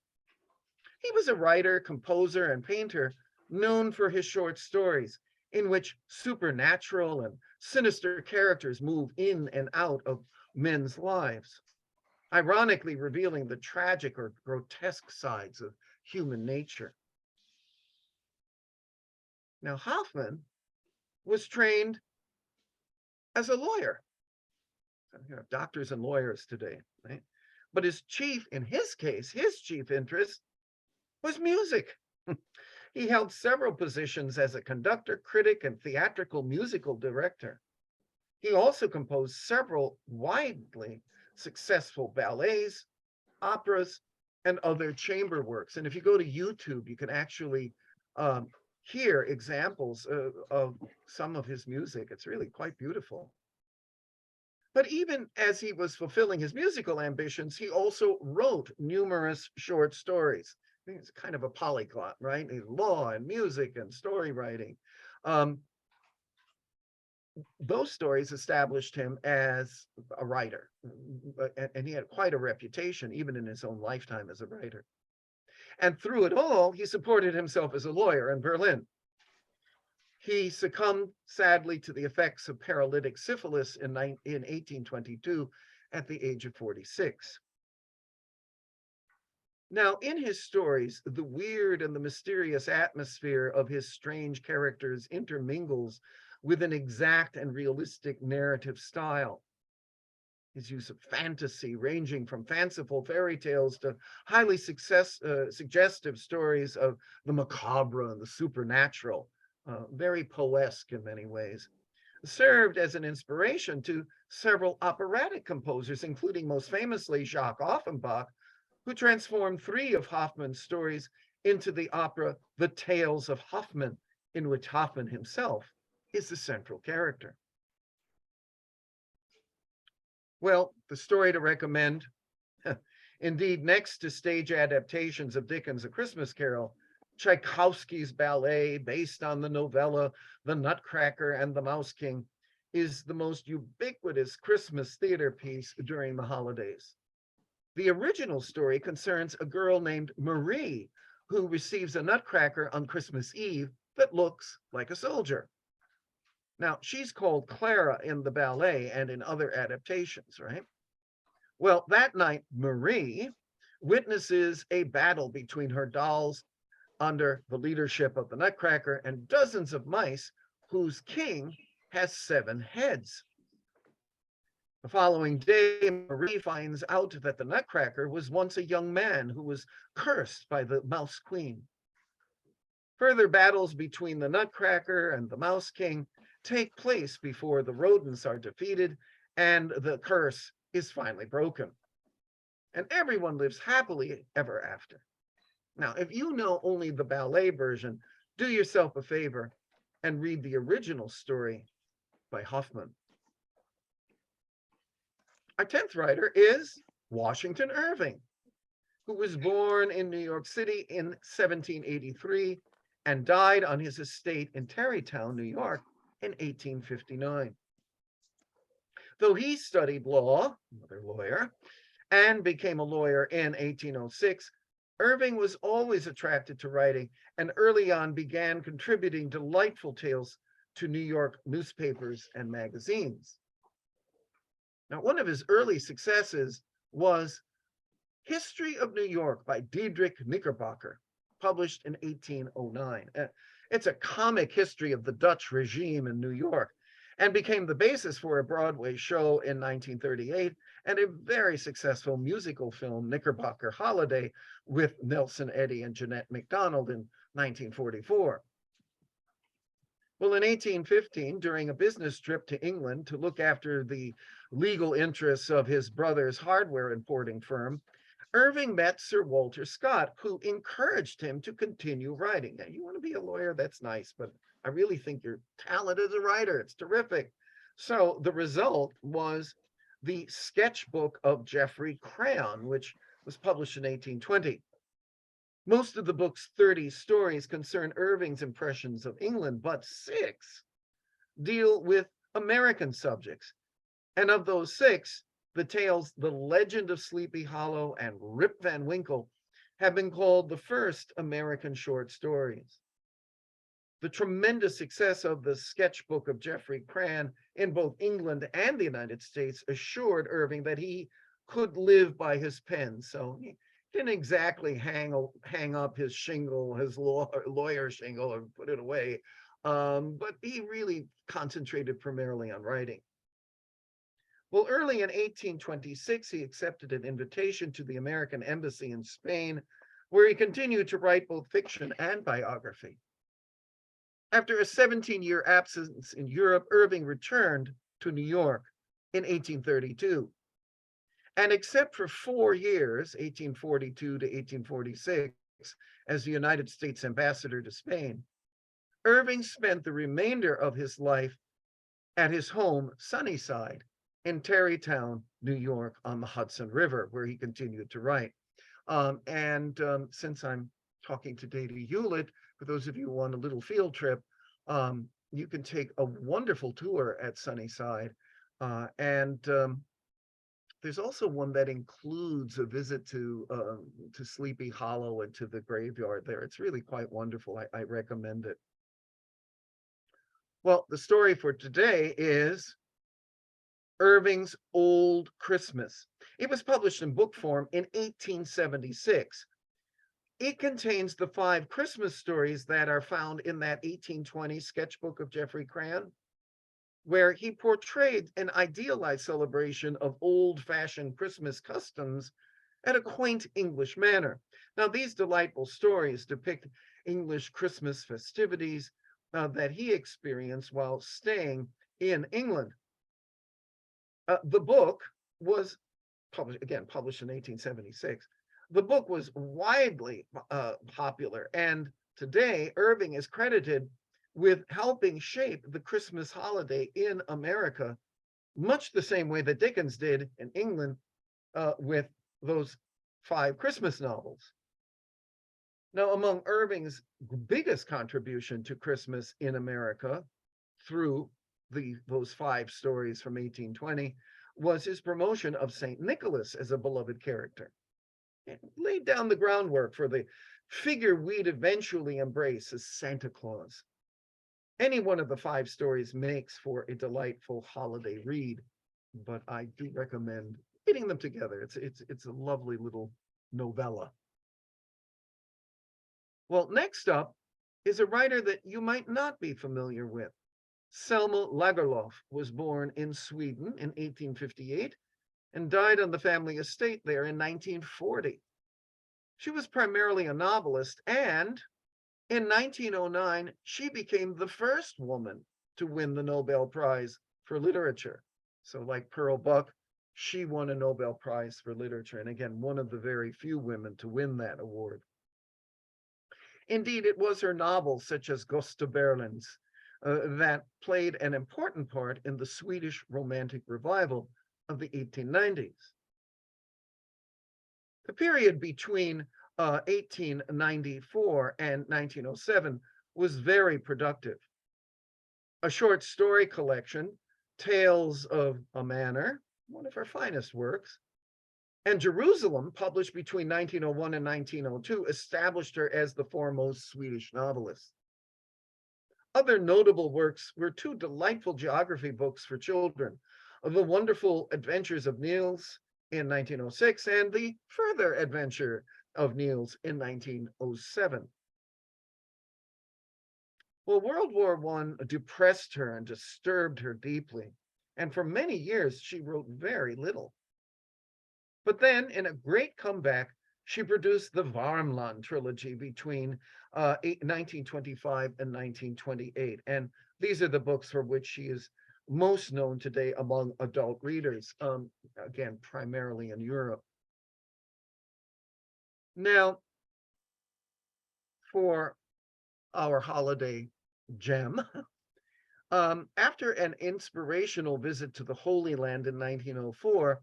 He was a writer, composer, and painter known for his short stories in which supernatural and sinister characters move in and out of men's lives, ironically revealing the tragic or grotesque sides of human nature. Now, Hoffman was trained as a lawyer. You know, doctors and lawyers today, right? But in his case, his chief interest was music. He held several positions as a conductor, critic, and theatrical musical director. He also composed several widely successful ballets, operas, and other chamber works. And if you go to YouTube, you can actually hear examples of some of his music. It's really quite beautiful. But even as he was fulfilling his musical ambitions, he also wrote numerous short stories. He's kind of a polyglot, right? Law and music and story writing. Those stories established him as a writer, and he had quite a reputation, even in his own lifetime as a writer. And through it all, he supported himself as a lawyer in Berlin. He succumbed, sadly, to the effects of paralytic syphilis in 1822 at the age of 46. Now, in his stories, the weird and the mysterious atmosphere of his strange characters intermingles with an exact and realistic narrative style. His use of fantasy, ranging from fanciful fairy tales to highly suggestive stories of the macabre and the supernatural, very poesque in many ways, served as an inspiration to several operatic composers, including most famously Jacques Offenbach, who transformed 3 of Hoffman's stories into the opera The Tales of Hoffmann, in which Hoffmann himself is the central character. Well, the story to recommend, indeed, next to stage adaptations of Dickens' A Christmas Carol, Tchaikovsky's ballet, based on the novella The Nutcracker and the Mouse King, is the most ubiquitous Christmas theater piece during the holidays. The original story concerns a girl named Marie, who receives a nutcracker on Christmas Eve that looks like a soldier. Now, she's called Clara in the ballet and in other adaptations, right? Well, that night, Marie witnesses a battle between her dolls under the leadership of the Nutcracker and dozens of mice whose king has 7 heads. The following day, Marie finds out that the Nutcracker was once a young man who was cursed by the Mouse Queen. Further battles between the Nutcracker and the Mouse King take place before the rodents are defeated and the curse is finally broken. And everyone lives happily ever after. Now, if you know only the ballet version, do yourself a favor and read the original story by Hoffman. Our 10th writer is Washington Irving, who was born in New York City in 1783 and died on his estate in Tarrytown, New York in 1859. Though he studied law, another lawyer, and became a lawyer in 1806, Irving was always attracted to writing and early on began contributing delightful tales to New York newspapers and magazines. Now, one of his early successes was History of New York by Diedrich Knickerbocker, published in 1809. It's a comic history of the Dutch regime in New York and became the basis for a Broadway show in 1938 and a very successful musical film, Knickerbocker Holiday, with Nelson Eddy and Jeanette MacDonald in 1944. Well, in 1815, during a business trip to England to look after the legal interests of his brother's hardware importing firm, Irving met Sir Walter Scott, who encouraged him to continue writing. Now, you want to be a lawyer, that's nice, but I really think you're talented as a writer. It's terrific. So the result was the sketchbook of Geoffrey Crayon, which was published in 1820. Most of the book's 30 stories concern Irving's impressions of England, but 6 deal with American subjects, And of those six, the tales The Legend of Sleepy Hollow and Rip Van Winkle have been called the first American short stories. The tremendous success of the sketchbook of Geoffrey Cran in both England and the United States assured Irving that he could live by his pen. So he didn't exactly hang up his shingle, his lawyer shingle, and put it away. But he really concentrated primarily on writing. Well, early in 1826, he accepted an invitation to the American embassy in Spain, where he continued to write both fiction and biography. After a 17-year absence in Europe, Irving returned to New York in 1832. And except for 4 years, 1842 to 1846, as the United States ambassador to Spain, Irving spent the remainder of his life at his home, Sunnyside, in Tarrytown, New York, on the Hudson River, where he continued to write. Since I'm talking today to Hewlett, for those of you who want a little field trip, you can take a wonderful tour at Sunnyside. There's also one that includes a visit to Sleepy Hollow and to the graveyard there. It's really quite wonderful. I recommend it. Well, the story for today is Irving's Old Christmas. It was published in book form in 1876. It contains the 5 Christmas stories that are found in that 1820 sketchbook of Geoffrey Cran, where he portrayed an idealized celebration of old-fashioned Christmas customs at a quaint English manner. Now, these delightful stories depict English Christmas festivities that he experienced while staying in England. The book was published in 1876. The book was widely popular, and today Irving is credited with helping shape the Christmas holiday in America, much the same way that Dickens did in England with those 5 Christmas novels. Now, among Irving's biggest contribution to Christmas in America through those 5 stories from 1820 was his promotion of St. Nicholas as a beloved character. It laid down the groundwork for the figure we'd eventually embrace as Santa Claus. Any one of the 5 stories makes for a delightful holiday read, but I do recommend reading them together. It's a lovely little novella. Well, next up is a writer that you might not be familiar with. Selma Lagerlöf was born in Sweden in 1858 and died on the family estate there in 1940. She was primarily a novelist, and in 1909, she became the first woman to win the Nobel Prize for Literature. So like Pearl Buck, she won a Nobel Prize for Literature, and again, one of the very few women to win that award. Indeed, it was her novels, such as Gösta Berling's, that played an important part in the Swedish Romantic revival of the 1890s. The period between 1894 and 1907 was very productive. A short story collection, Tales of a Manor, one of her finest works, and Jerusalem, published between 1901 and 1902, established her as the foremost Swedish novelist. Other notable works were 2 delightful geography books for children, The Wonderful Adventures of Niels in 1906 and The Further Adventure of Niels in 1907. Well, World War I depressed her and disturbed her deeply, and for many years she wrote very little. But then, in a great comeback, she produced the Varmland trilogy between 1925 and 1928. And these are the books for which she is most known today among adult readers, again, primarily in Europe. Now, for our holiday gem, after an inspirational visit to the Holy Land in 1904,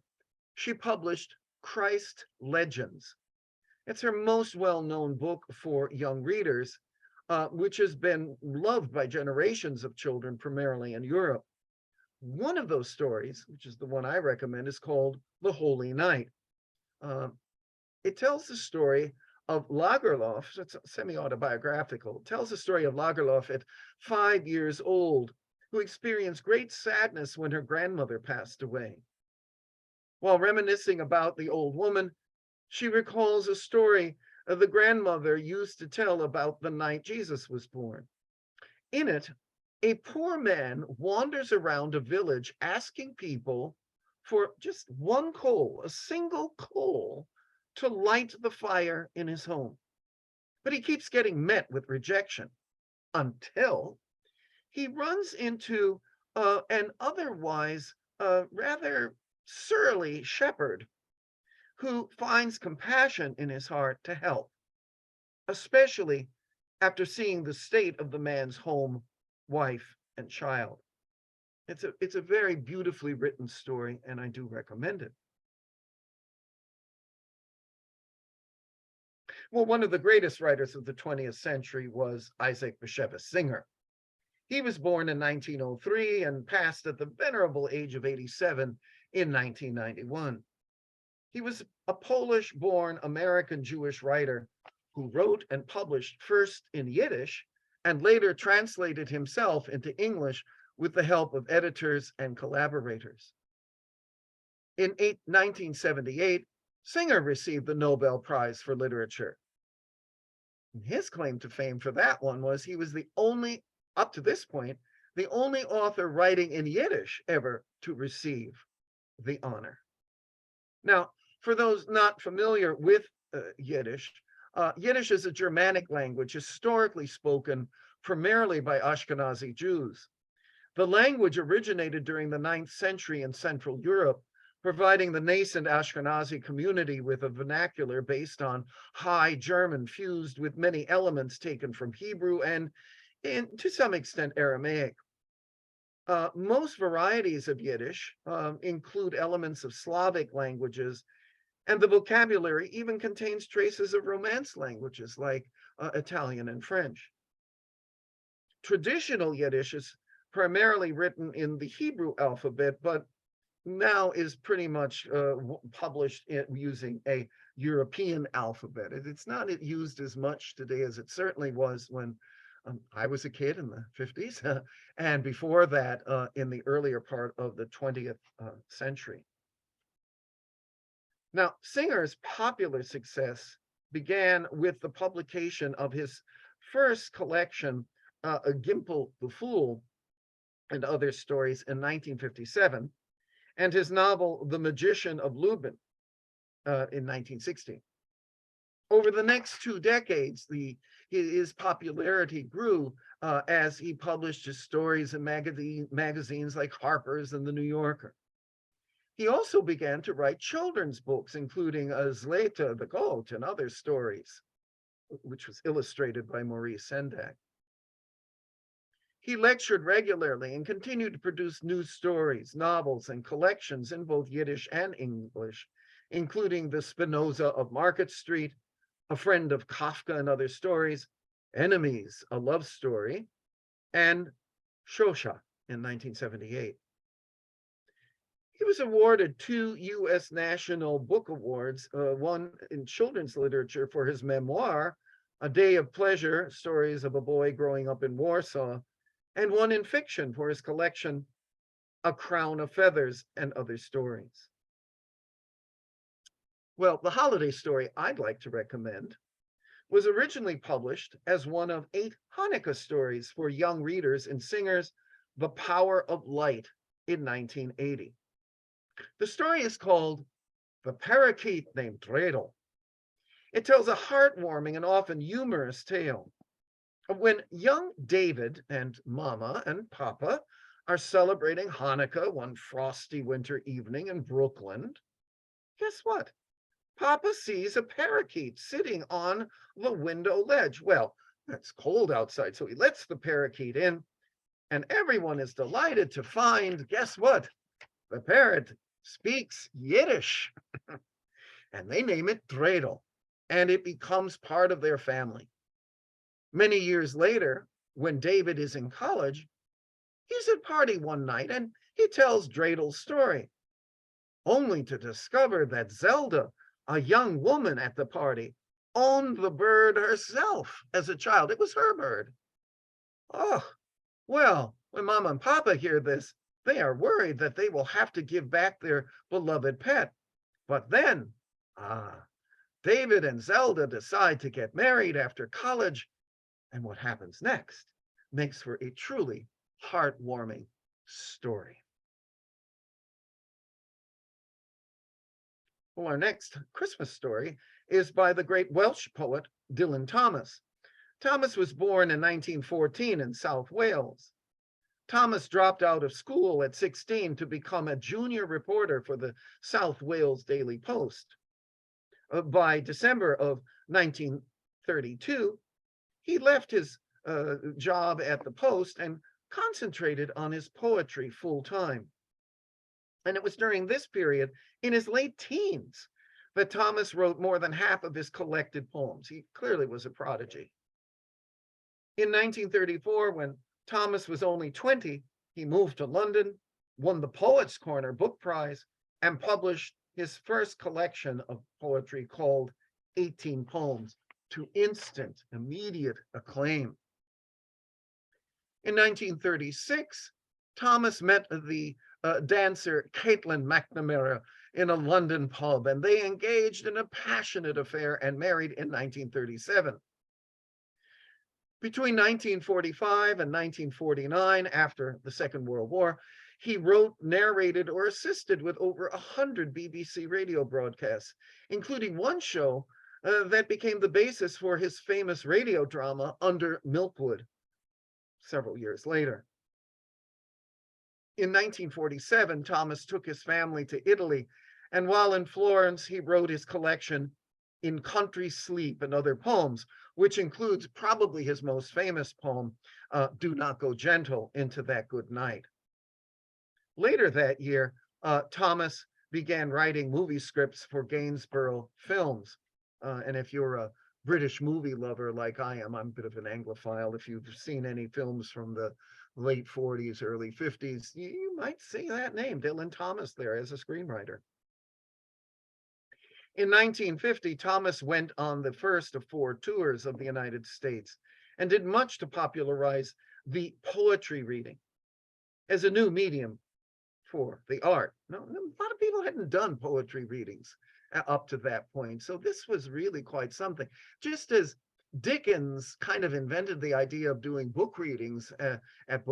she published Christ Legends. It's her most well-known book for young readers, which has been loved by generations of children, primarily in Europe. One of those stories, which is the one I recommend, is called The Holy Night. Uh, it tells the story of Lagerlof, so it's semi-autobiographical, it tells the story of Lagerlof at 5 years old, who experienced great sadness when her grandmother passed away. While reminiscing about the old woman, she recalls a story the grandmother used to tell about the night Jesus was born. In it, a poor man wanders around a village asking people for just one coal, a single coal, to light the fire in his home. But he keeps getting met with rejection until he runs into an otherwise rather surly shepherd who finds compassion in his heart to help, especially after seeing the state of the man's home, wife, and child. It's a very beautifully written story, and I do recommend it. Well, one of the greatest writers of the 20th century was Isaac Bashevis Singer. He was born in 1903 and passed at the venerable age of 87 in 1991. He was a Polish-born American Jewish writer who wrote and published first in Yiddish and later translated himself into English with the help of editors and collaborators. In 1978, Singer received the Nobel Prize for Literature. And his claim to fame for that one was he was the only, up to this point, the only author writing in Yiddish ever to receive the honor. Now, for those not familiar with Yiddish, Yiddish is a Germanic language historically spoken primarily by Ashkenazi Jews. The language originated during the 9th century in Central Europe, providing the nascent Ashkenazi community with a vernacular based on High German fused with many elements taken from Hebrew and, to some extent, Aramaic. Most varieties of Yiddish include elements of Slavic languages, and the vocabulary even contains traces of Romance languages like Italian and French. Traditional Yiddish is primarily written in the Hebrew alphabet, but now is pretty much published using a European alphabet. It's not used as much today as it certainly was when I was a kid in the 50s, and before that, in the earlier part of the 20th century. Now, Singer's popular success began with the publication of his first collection, Gimpel the Fool and Other Stories, in 1957, and his novel, The Magician of Lubin, in 1960. Over the next 2 decades, his popularity grew as he published his stories in magazines like Harper's and The New Yorker. He also began to write children's books, including Zleta the Goat and Other Stories, which was illustrated by Maurice Sendak. He lectured regularly and continued to produce new stories, novels, and collections in both Yiddish and English, including The Spinoza of Market Street, A Friend of Kafka and Other Stories, Enemies, a Love Story, and Shosha in 1978. He was awarded 2 U.S. National Book Awards, one in children's literature for his memoir, A Day of Pleasure, Stories of a Boy Growing Up in Warsaw, and one in fiction for his collection, A Crown of Feathers and Other Stories. Well, the holiday story I'd like to recommend was originally published as one of 8 Hanukkah stories for young readers in Singer's The Power of Light in 1980. The story is called The Parakeet Named Dreidel. It tells a heartwarming and often humorous tale of when young David and Mama and Papa are celebrating Hanukkah one frosty winter evening in Brooklyn. Guess what? Papa sees a parakeet sitting on the window ledge. Well, it's cold outside, so he lets the parakeet in, and everyone is delighted to find, guess what? The parrot speaks Yiddish, and they name it Dreidel, and it becomes part of their family. Many years later, when David is in college, he's at a party one night, and he tells Dreidel's story, only to discover that Zelda, a young woman at the party, owned the bird herself as a child. It was her bird. Oh, well, when Mama and Papa hear this, they are worried that they will have to give back their beloved pet. But then, David and Zelda decide to get married after college, and what happens next makes for a truly heartwarming story. Well, our next Christmas story is by the great Welsh poet Dylan Thomas. Thomas was born in 1914 in South Wales. Thomas dropped out of school at 16 to become a junior reporter for the South Wales Daily Post. By December of 1932, he left his job at the Post and concentrated on his poetry full time. And it was during this period, in his late teens, that Thomas wrote more than half of his collected poems. He clearly was a prodigy. In 1934, when Thomas was only 20, he moved to London, won the Poets' Corner Book Prize, and published his first collection of poetry called 18 Poems to instant, immediate acclaim. In 1936, Thomas met the dancer Caitlin McNamara in a London pub, and they engaged in a passionate affair and married in 1937. Between 1945 and 1949, after the Second World War, he wrote, narrated, or assisted with over 100 BBC radio broadcasts, including one show that became the basis for his famous radio drama Under Milkwood several years later. In 1947, Thomas took his family to Italy, and while in Florence, he wrote his collection In Country Sleep and Other Poems, which includes probably his most famous poem, Do Not Go Gentle into That Good Night. Later that year, Thomas began writing movie scripts for Gainsborough Films. And if you're a British movie lover like I am, I'm a bit of an Anglophile. If you've seen any films from the late 40s, early 50s, you might see that name, Dylan Thomas, there as a screenwriter. In 1950, Thomas went on the first of 4 tours of the United States and did much to popularize the poetry reading as a new medium for the art. Now, a lot of people hadn't done poetry readings up to that point, so this was really quite something. Just as Dickens kind of invented the idea of doing book readings at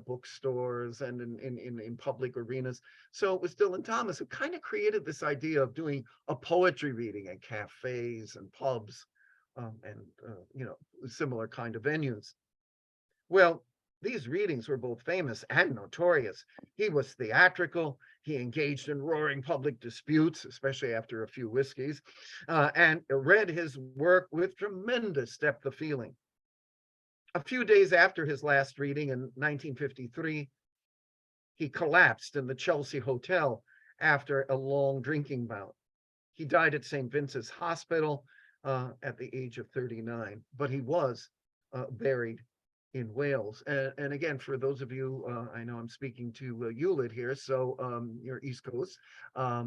bookstores and in public arenas. So it was Dylan Thomas who kind of created this idea of doing a poetry reading at cafes and pubs and similar kind of venues. Well, these readings were both famous and notorious. He was theatrical. He engaged in roaring public disputes, especially after a few whiskeys, and read his work with tremendous depth of feeling. A few days after his last reading in 1953, he collapsed in the Chelsea Hotel after a long drinking bout. He died at St. Vincent's Hospital at the age of 39, but he was buried in Wales. And again, for those of you, I know I'm speaking to Hewlett here, so you're East Coast.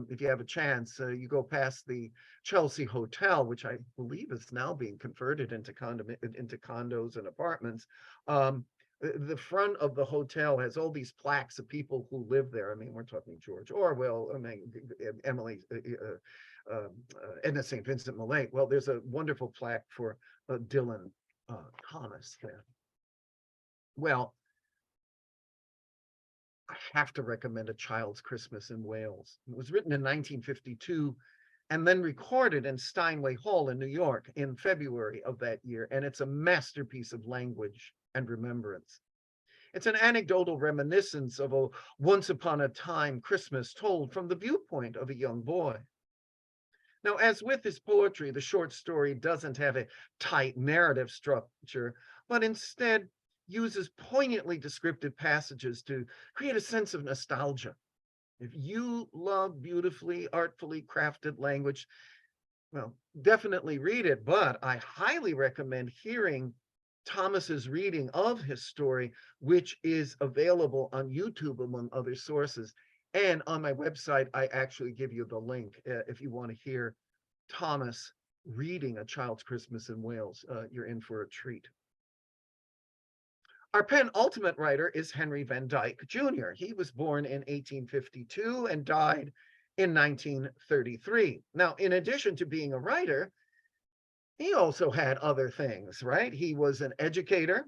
If you have a chance, you go past the Chelsea Hotel, which I believe is now being converted into condos and apartments. The front of the hotel has all these plaques of people who live there. I mean, we're talking George Orwell, Emily, Edna St. Vincent Millay. Well, there's a wonderful plaque for Dylan Thomas there. Well, I have to recommend A Child's Christmas in Wales. It was written in 1952 and then recorded in Steinway Hall in New York in February of that year. And it's a masterpiece of language and remembrance. It's an anecdotal reminiscence of a once upon a time Christmas told from the viewpoint of a young boy. Now, as with his poetry, the short story doesn't have a tight narrative structure, but instead uses poignantly descriptive passages to create a sense of nostalgia. If you love beautifully, artfully crafted language, well, definitely read it, but I highly recommend hearing Thomas's reading of his story, which is available on YouTube among other sources. And on my website, I actually give you the link if you want to hear Thomas reading A Child's Christmas in Wales. You're in for a treat. Our penultimate writer is Henry Van Dyke Jr. He was born in 1852 and died in 1933. Now, in addition to being a writer, he also had other things, right? He was an educator,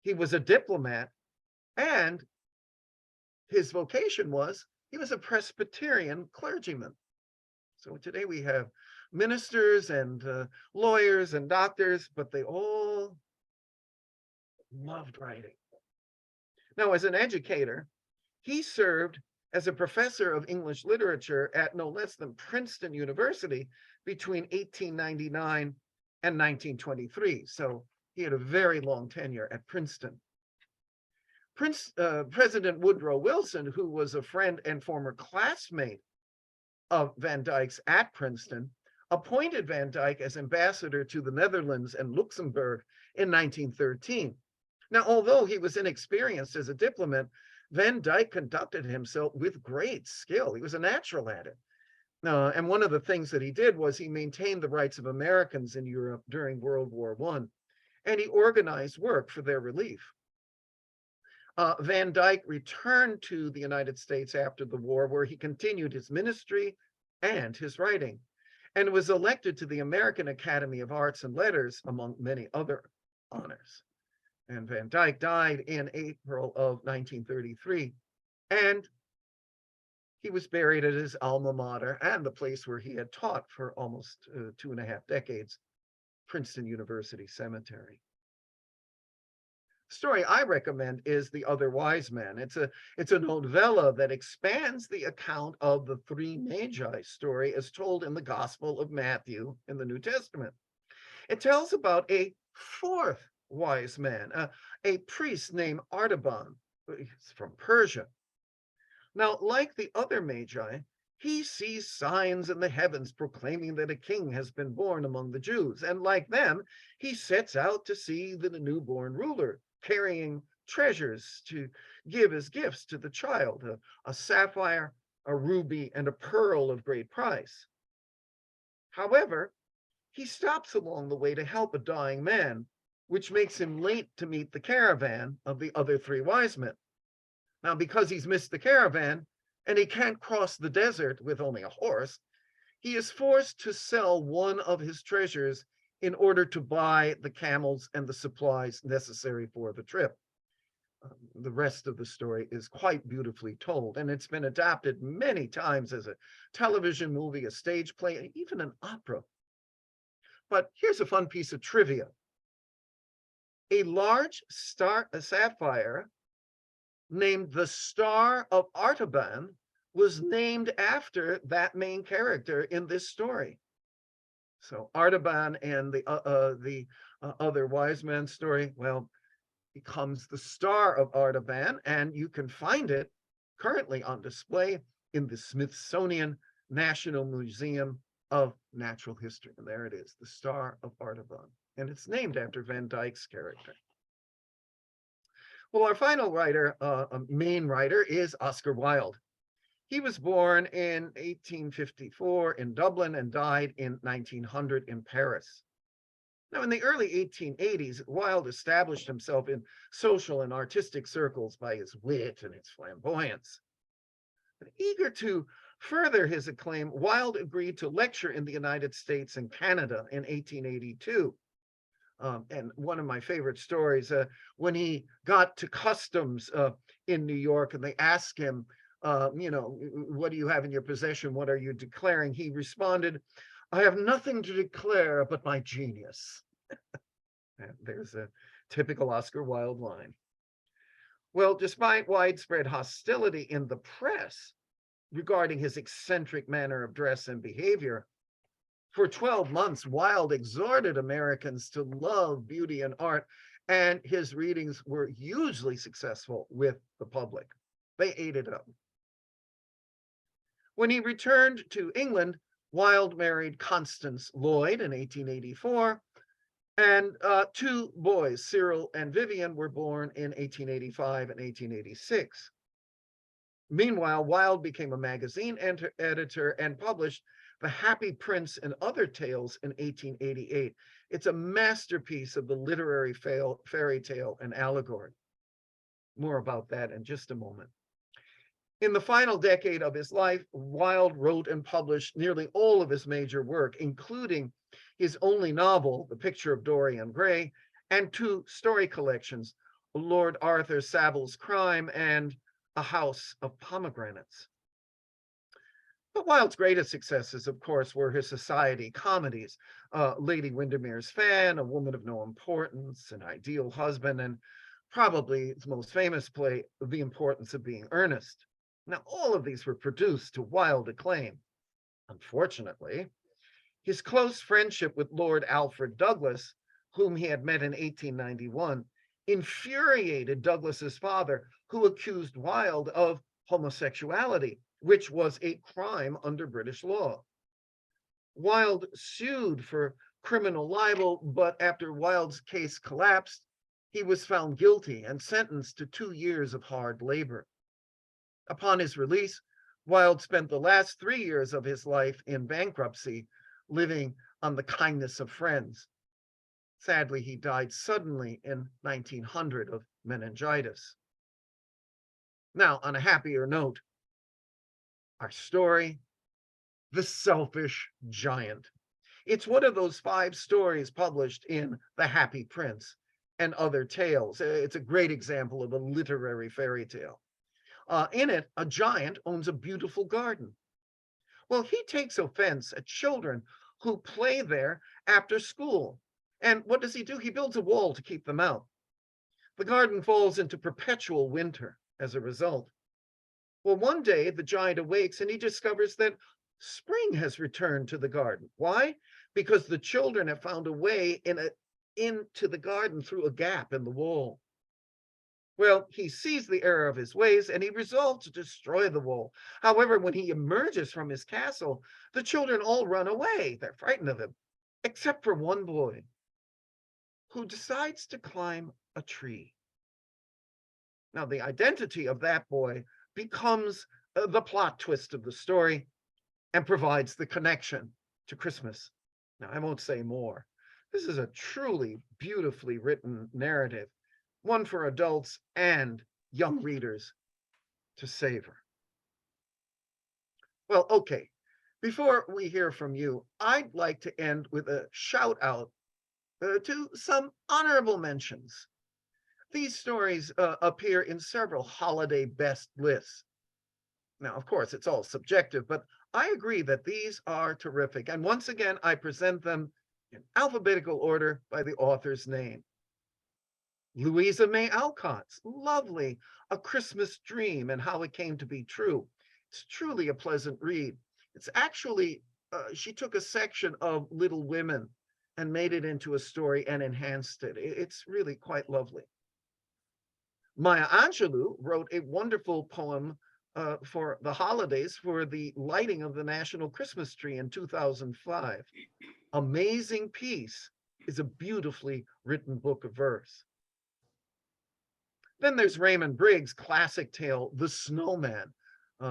he was a diplomat, and his vocation was he was a Presbyterian clergyman. So today we have ministers and lawyers and doctors, but they all loved writing. Now, as an educator, he served as a professor of English literature at no less than Princeton University between 1899 and 1923. So he had a very long tenure at Princeton. President Woodrow Wilson, who was a friend and former classmate of Van Dyke's at Princeton, appointed Van Dyke as ambassador to the Netherlands and Luxembourg in 1913. Now, although he was inexperienced as a diplomat, Van Dyke conducted himself with great skill. He was a natural at it. And one of the things that he did was he maintained the rights of Americans in Europe during World War I, and he organized work for their relief. Van Dyke returned to the United States after the war, where he continued his ministry and his writing, and was elected to the American Academy of Arts and Letters, among many other honors. And Van Dyke died in April of 1933, and he was buried at his alma mater and the place where he had taught for almost 2.5 decades, Princeton University Cemetery. The story I recommend is The Other Wise Men. It's a novella that expands the account of the three Magi story as told in the Gospel of Matthew in the New Testament. It tells about a fourth wise man, a priest named Artaban. He's from Persia. Now, like the other Magi, he sees signs in the heavens proclaiming that a king has been born among the Jews. And like them, he sets out to see the newborn ruler, carrying treasures to give as gifts to the child, a sapphire, a ruby, and a pearl of great price. However, he stops along the way to help a dying man, which makes him late to meet the caravan of the other three wise men. Now, because he's missed the caravan and he can't cross the desert with only a horse, he is forced to sell one of his treasures in order to buy the camels and the supplies necessary for the trip. The rest of the story is quite beautifully told, and it's been adapted many times as a television movie, a stage play, and even an opera. But here's a fun piece of trivia. A large sapphire named the Star of Artaban was named after that main character in this story. So Artaban and the other wise man story, well, becomes the Star of Artaban, and you can find it currently on display in the Smithsonian National Museum of Natural History. And there it is, the Star of Artaban. And it's named after Van Dyke's character. Well, our final writer, main writer, is Oscar Wilde. He was born in 1854 in Dublin and died in 1900 in Paris. Now, in the early 1880s, Wilde established himself in social and artistic circles by his wit and his flamboyance. But eager to further his acclaim, Wilde agreed to lecture in the United States and Canada in 1882. And one of my favorite stories, when he got to customs in New York and they asked him, what do you have in your possession? What are you declaring? He responded, I have nothing to declare but my genius. And there's a typical Oscar Wilde line. Well, despite widespread hostility in the press regarding his eccentric manner of dress and behavior, for 12 months, Wilde exhorted Americans to love beauty and art, and his readings were hugely successful with the public. They ate it up. When he returned to England, Wilde married Constance Lloyd in 1884, And two boys, Cyril and Vivian, were born in 1885 and 1886. Meanwhile, Wilde became a magazine editor and published The Happy Prince and Other Tales in 1888. It's a masterpiece of the literary fairy tale and allegory. More about that in just a moment. In the final decade of his life, Wilde wrote and published nearly all of his major work, including his only novel, The Picture of Dorian Gray, and two story collections, Lord Arthur Savile's Crime and A House of Pomegranates. But Wilde's greatest successes, of course, were his society comedies, Lady Windermere's Fan, A Woman of No Importance, An Ideal Husband, and probably his most famous play, The Importance of Being Earnest. Now, all of these were produced to wild acclaim. Unfortunately, his close friendship with Lord Alfred Douglas, whom he had met in 1891, infuriated Douglas's father, who accused Wilde of homosexuality, which was a crime under British law. Wilde sued for criminal libel, but after Wilde's case collapsed, he was found guilty and sentenced to 2 years of hard labor. Upon his release, Wilde spent the last 3 years of his life in bankruptcy, living on the kindness of friends. Sadly, he died suddenly in 1900 of meningitis. Now, on a happier note, our story, The Selfish Giant. It's one of those 5 stories published in The Happy Prince and Other Tales. It's a great example of a literary fairy tale. In it, a giant owns a beautiful garden. Well, he takes offense at children who play there after school. And what does he do? He builds a wall to keep them out. The garden falls into perpetual winter as a result. Well, one day the giant awakes and he discovers that spring has returned to the garden. Why? Because the children have found a way into the garden through a gap in the wall. Well, he sees the error of his ways and he resolves to destroy the wall. However, when he emerges from his castle, the children all run away. They're frightened of him, except for one boy who decides to climb a tree. Now, the identity of that boy becomes the plot twist of the story and provides the connection to Christmas. Now, I won't say more. This is a truly beautifully written narrative, one for adults and young readers to savor. Well, okay, before we hear from you, I'd like to end with a shout out to some honorable mentions. These stories appear in several holiday best lists. Now, of course, it's all subjective, but I agree that these are terrific. And once again, I present them in alphabetical order by the author's name. Louisa May Alcott's lovely A Christmas Dream and How It Came to Be True. It's truly a pleasant read. It's actually, she took a section of Little Women and made it into a story and enhanced it. It's really quite lovely. Maya Angelou wrote a wonderful poem for the holidays for the lighting of the National Christmas Tree in 2005. Amazing Peace is a beautifully written book of verse. Then there's Raymond Briggs' classic tale, The Snowman,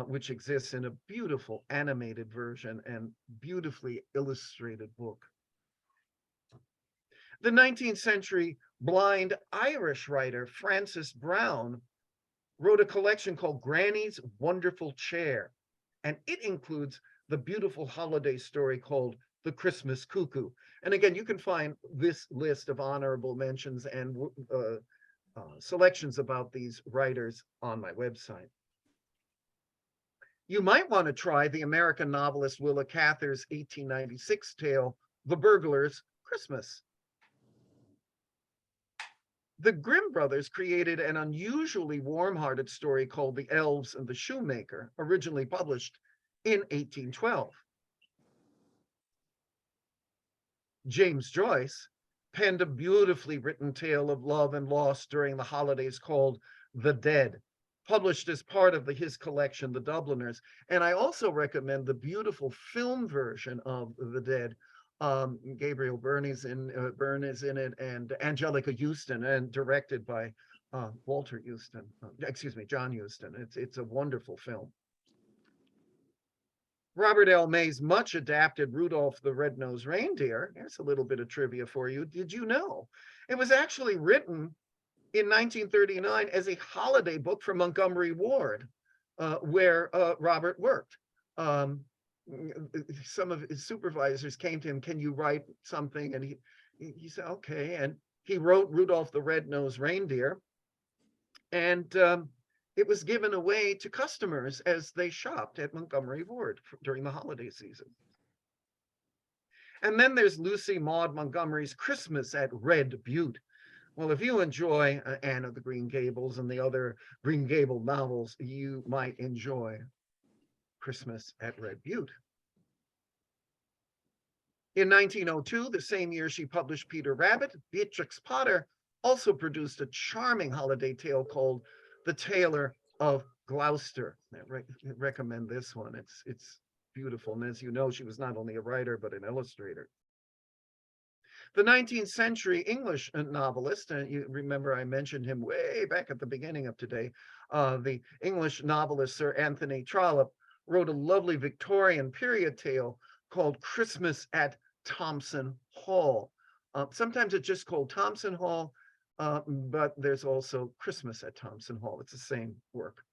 which exists in a beautiful animated version and beautifully illustrated book. The 19th century blind Irish writer Frances Brown wrote a collection called Granny's Wonderful Chair, and it includes the beautiful holiday story called The Christmas Cuckoo. And again, you can find this list of honorable mentions and selections about these writers on my website. You might want to try the American novelist Willa Cather's 1896 tale, The Burglar's Christmas. The Grimm brothers created an unusually warm-hearted story called The Elves and the Shoemaker, originally published in 1812. James Joyce penned a beautifully written tale of love and loss during the holidays called The Dead, published as part of his collection, The Dubliners. And I also recommend the beautiful film version of The Dead, Gabriel Byrne is in it, and Angelica Houston, and directed by Walter Houston. Excuse me, John Huston. It's a wonderful film. Robert L. May's much adapted Rudolph the Red-Nosed Reindeer. Here's a little bit of trivia for you. Did you know it was actually written in 1939 as a holiday book for Montgomery Ward, where Robert worked? Some of his supervisors came to him, "Can you write something?" And he said, "Okay." And he wrote Rudolph the Red-Nosed Reindeer, and it was given away to customers as they shopped at Montgomery Ward during the holiday season. And then there's Lucy Maud Montgomery's Christmas at Red Butte. Well, if you enjoy Anne of the Green Gables and the other Green Gable novels, you might enjoy Christmas at Red Butte. In 1902, the same year she published Peter Rabbit, Beatrix Potter also produced a charming holiday tale called The Tailor of Gloucester. I recommend this one. It's beautiful. And as you know, she was not only a writer, but an illustrator. The 19th century English novelist, and you remember I mentioned him way back at the beginning of today, the English novelist Sir Anthony Trollope wrote a lovely Victorian period tale called Christmas at Thompson Hall. Sometimes it's just called Thompson Hall, but there's also Christmas at Thompson Hall. It's the same work.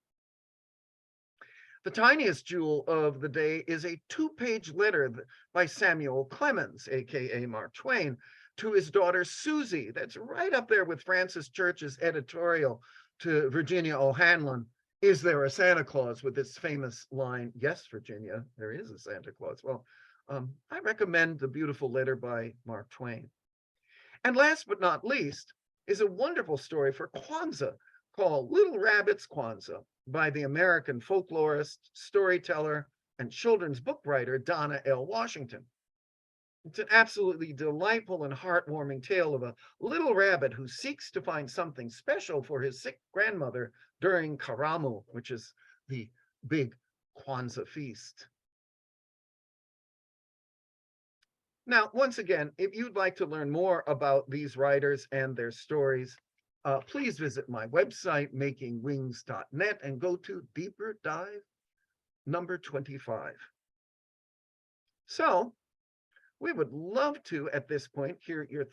The tiniest jewel of the day is a 2-page letter by Samuel Clemens, aka Mark Twain, to his daughter Susie. That's right up there with Francis Church's editorial to Virginia O'Hanlon, "Is there a Santa Claus?" with this famous line, "Yes, Virginia, there is a Santa Claus." Well, I recommend the beautiful letter by Mark Twain. And last but not least is a wonderful story for Kwanzaa called Little Rabbit's Kwanzaa by the American folklorist, storyteller, and children's book writer Donna L. Washington. It's an absolutely delightful and heartwarming tale of a little rabbit who seeks to find something special for his sick grandmother during Karamu, which is the big Kwanzaa feast. Now, once again, if you'd like to learn more about these writers and their stories, please visit my website, makingwings.net, and go to Deeper Dive number 25. So we would love to, at this point, hear your thoughts